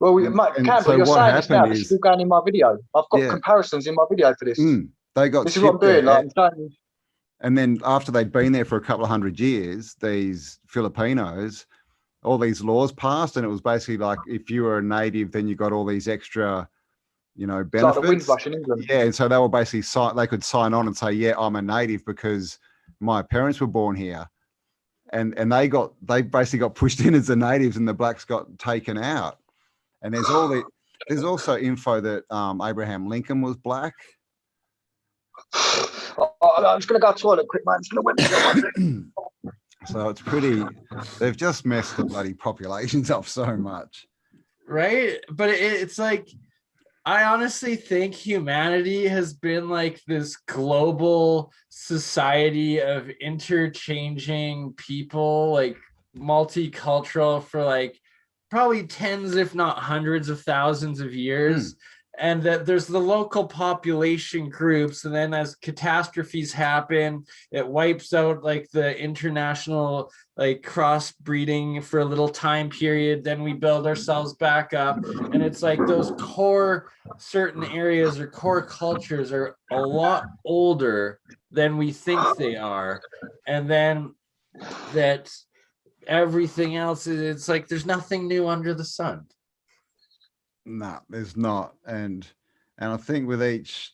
Well, CAmbell, so you're what saying this now. happened This is all going in my video. I've got comparisons in my video for this. They got this is what I'm doing. Like, and then after they'd been there for a couple of hundred years, these Filipinos, all these laws passed, and it was basically like, if you were a native, then you got all these extra, benefits. Like the Windrush in England. Yeah, and so they were basically they could sign on and say, yeah, I'm a native because my parents were born here. And they basically got pushed in as the natives, and the blacks got taken out. And there's also info that Abraham Lincoln was black. I'm just going to go to the toilet quick, man. So it's they've just messed the bloody populations up so much. Right? But it's like, I honestly think humanity has been like this global society of interchanging people, like multicultural, for like probably tens, if not hundreds of thousands of years. And that there's the local population groups, and then as catastrophes happen, it wipes out like the international like crossbreeding for a little time period. Then we build ourselves back up, and it's like those core certain areas or core cultures are a lot older than we think they are, and then that everything else it's like there's nothing new under the sun. No, there's not. And I think with each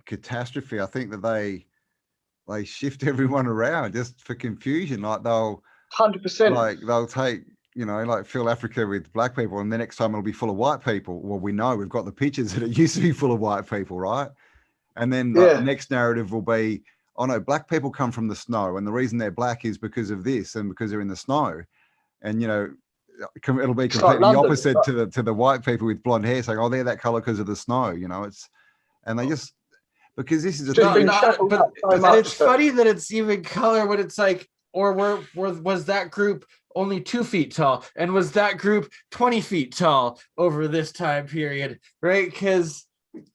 catastrophe, I think that they shift everyone around just for confusion. Like they'll 100%. Like they'll take, like fill Africa with black people, and the next time it'll be full of white people. Well, we know we've got the pictures that it used to be full of white people, right? And then the next narrative will be, oh no, black people come from the snow, and the reason they're black is because of this and because they're in the snow. And it'll be completely opposite to the white people with blonde hair saying, oh, they're that color because of the snow. And they just, because this is a thing. But it's funny that it's even color when it's like, or was that group only 2 feet tall, and was that group 20 feet tall over this time period, right? Because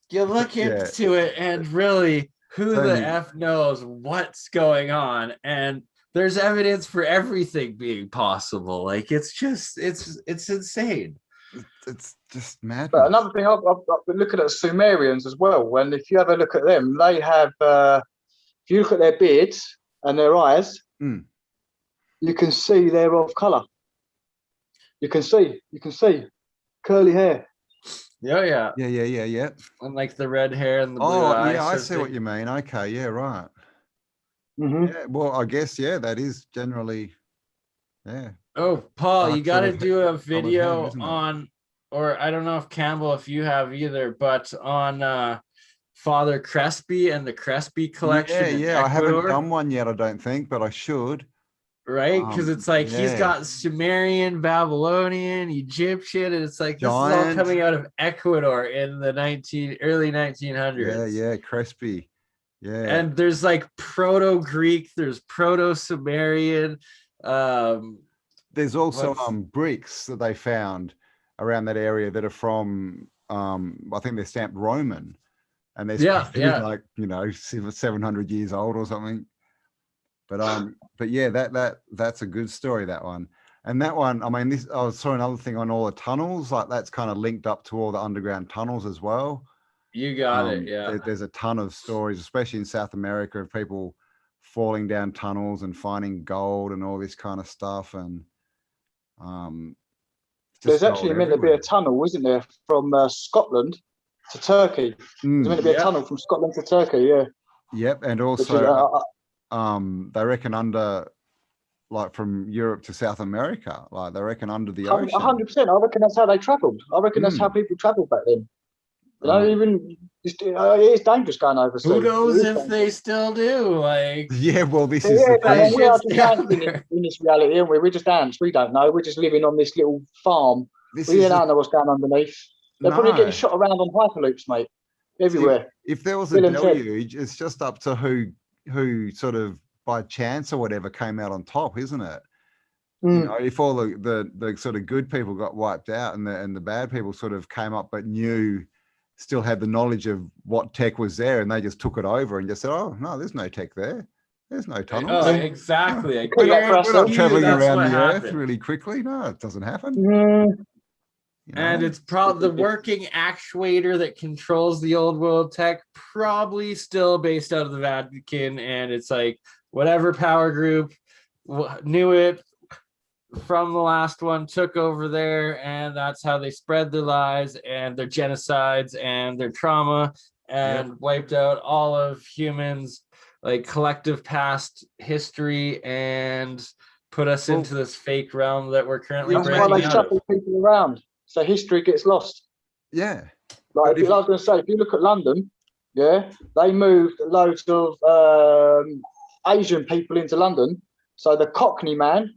you look into it, and really, who the F knows what's going on, and there's evidence for everything being possible. Like, it's insane. It's just mad. But another thing, I've been looking at Sumerians as well. When if you have a look at them, they have, if you look at their beards and their eyes, you can see they're of color. You can see curly hair. Yeah. And like the red hair and the blue eyes. I see what you mean. Okay, yeah, right. Mm-hmm. Yeah, well, I guess that is generally, Oh, Paul, you got to do a video on, or I don't know if CAmbell, if you have either, but on Father Crespi and the Crespi collection. Yeah, I haven't done one yet, I don't think, but I should. Right, because it's like he's got Sumerian, Babylonian, Egyptian, and it's like this is all coming out of Ecuador in the early 1900s. Yeah, Crespi. Yeah. And there's like Proto-Greek, there's Proto-Sumerian, There's also What's- bricks that they found around that area that are from I think they're stamped Roman, and they're Yeah, supposed to be like, you know, 700 years old or something. But yeah, that's a good story, that one. And that one, I mean, I saw another thing on all the tunnels, like that's kind of linked up to all the underground tunnels as well. You got it. Yeah. There's a ton of stories, especially in South America, of people falling down tunnels and finding gold and all this kind of stuff. And there's actually meant to be a tunnel, isn't there, from Scotland to Turkey? There's meant to be a tunnel from Scotland to Turkey. Yeah. Yep, and also they reckon under, like from Europe to South America, like they reckon under the ocean. 100%. I reckon that's how they travelled. I reckon that's how people travelled back then. You know, even it's dangerous going overseas. Who knows if they still do? Like, yeah, well, this is the thing. thing. We are just ants in this reality, aren't we? We're just ants. We don't know. We're just living on this little farm. We don't know what's going underneath. They're probably getting shot around on hyperloops, mate, everywhere. If there was a deluge, it's just up to who sort of by chance or whatever came out on top, isn't it? You know, if all the sort of good people got wiped out and the bad people sort of came up but still had the knowledge of what tech was there, and they just took it over and just said, oh no, there's no tech there, there's no tunnels. Oh, exactly. We're not traveling around the earth really quickly. No, it doesn't happen. You know? And it's probably the working actuator that controls the old world tech, probably still based out of the Vatican, and it's like whatever power group knew it from the last one took over there, and that's how they spread their lies and their genocides and their trauma and wiped out all of humans, like collective past history, and put us into this fake realm that we're currently breaking out of. That's why they shuffle people around, so history gets lost. Yeah. Like I was going to say, if you look at London, they moved loads of Asian people into London, so the Cockney man,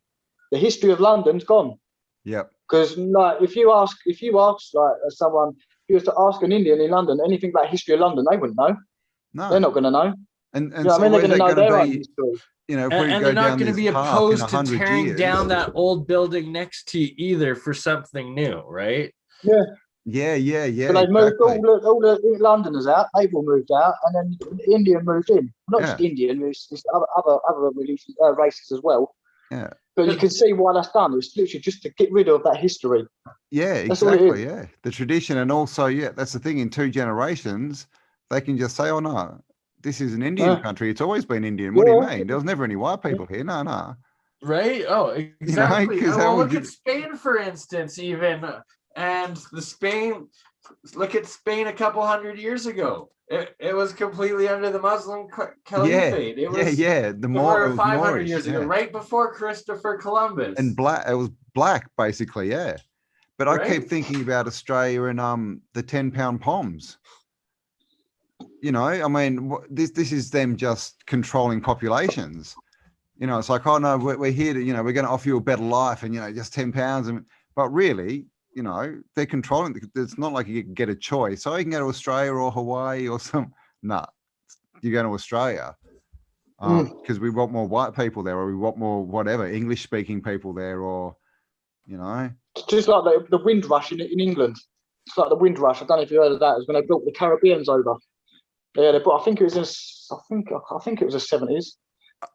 the history of London's gone. Yep. Because like, if you ask like someone, if you was to ask an Indian in London anything about history of London, they wouldn't know. No, they're not going to know. And you know, so I mean, they're going to know their own history. You know, if and they're not going to be opposed to tearing down that old building next to you either for something new, right? Yeah. So they moved all the Londoners out. They've all moved out, and then Indian moved in. Not just Indian, it's other races as well. Yeah. But you can see why that's done. It's literally just to get rid of that history. Yeah, exactly. Yeah, the tradition, and also, that's the thing. In 2 generations, they can just say, "Oh no, this is an Indian country. It's always been Indian." What do you mean? There was never any white people here. No. Right? Oh, exactly. You know, well, look at Spain, for instance, even, and look at Spain a couple hundred years ago. It was completely under the Muslim caliphate. It was the more 500 years ago, right before Christopher Columbus. And it was black, basically, But I keep thinking about Australia and the 10-pound poms. You know, I mean, this is them just controlling populations. You know, it's like, oh no, we're here to, we're going to offer you a better life, and just 10 pounds. But really, they're controlling. It's not like you can get a choice. So you can go to Australia or Hawaii or you go to Australia because we want more white people there, or we want more whatever English speaking people there, or It's just like the wind rush in England. It's like the wind rush. I don't know if you heard of that. It was when they built the Caribbeans over. Yeah, they brought. I think it was the 70s.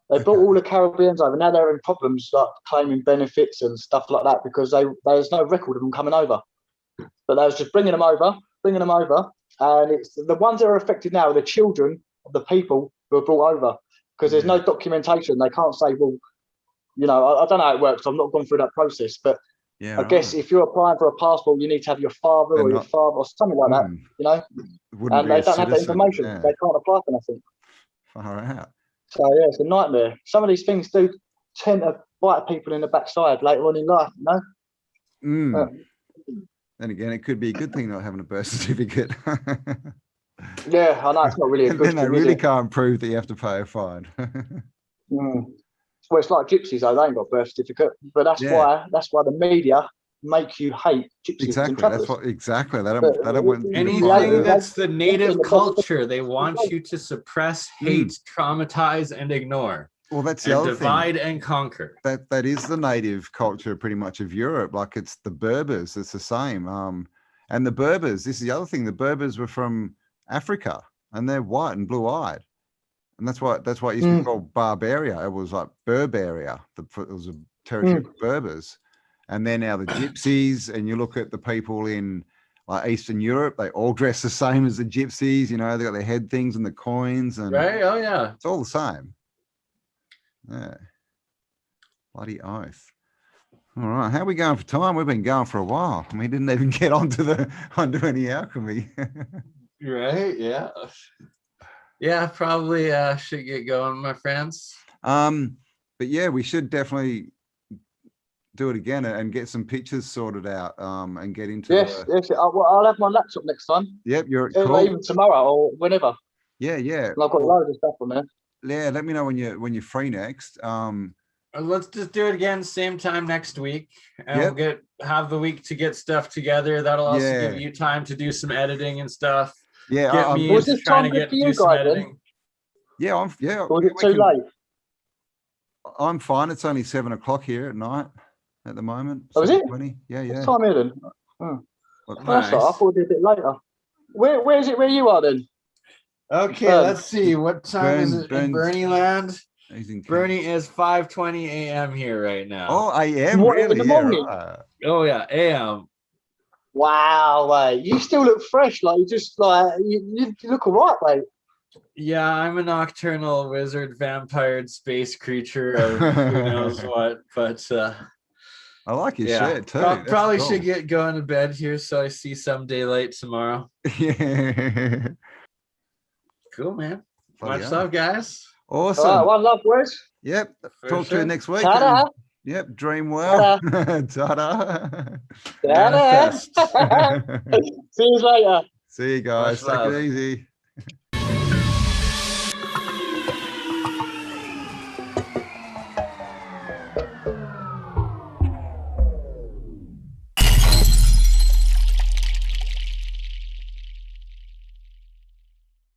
They brought all the Caribbeans over. Now they're in problems, like claiming benefits and stuff like that, because there's no record of them coming over. But they was just bringing them over, and it's the ones that are affected now are the children of the people who are brought over, because there's no documentation. They can't say, well, I don't know how it works. I've not gone through that process, but I guess if you're applying for a passport, you need to have your father or your father or something like that, and they don't have that information. Yeah. They can't apply for nothing. Far out. So it's a nightmare. Some of these things do tend to bite people in the backside later on in life, Then again, it could be a good thing not having a birth certificate. Yeah, I know, it's not really a good thing. Then they really can't prove that you have to pay a fine. Well, it's like gypsies, though. They ain't got a birth certificate, but that's why the media make you hate gypsies. Exactly. That's what. Exactly. They don't want anything that's the native culture. They want you to suppress, hate, traumatize, and ignore. Well, that's the and other divide thing. and conquer. That is the native culture pretty much of Europe. Like it's the Berbers, it's the same. And the Berbers, this is the other thing, the Berbers were from Africa and they're white and blue-eyed. And that's why it used to be called Barbaria. It was like Berberia. It was a territory of Berbers. And they're now the Gypsies. And you look at the people in like Eastern Europe, they all dress the same as the Gypsies. You know, they got their head things and the coins, and Right? Oh yeah, it's all the same. Yeah, bloody oath. All right, how are we going for time? We've been going for a while. We didn't even get onto any alchemy. Right? Yeah. Yeah, probably should get going, my friends. But yeah, we should definitely do it again and get some pictures sorted out. And get into. Yes. I'll have my laptop next time. Yep, you're cool. Even tomorrow or whenever. Yeah. And I've got loads of stuff on there. Yeah, let me know when you're free next. Let's just do it again, same time next week, and we'll have the week to get stuff together. That'll also give you time to do some editing and stuff. Yeah, get me into trying to do some editing. Yeah, Or is it too late? I'm fine. It's only 7 o'clock here at night at the moment. Oh, is it? Yeah. What time here then? Oh. Nice. I thought it'd be a bit later. Where is it where you are then? Okay, let's see. What time is it in BurnEye land? BurnEye is 5:20 a.m. here right now. Oh, a.m. Really? In the morning? Oh yeah, a.m. Wow, mate. You still look fresh. Like you just like you look all right, mate. Yeah, I'm a nocturnal wizard, vampire, space creature of who knows what, but I like your shirt too. Probably should get going to bed here so I see some daylight tomorrow. Yeah. Cool, man. Much love, guys. Awesome. All right, one love, Wes. Yep. Talk to you next week. Ta-da. Yep. Dream well. Ta-da. Ta-da. See you later. See you guys. Take it easy.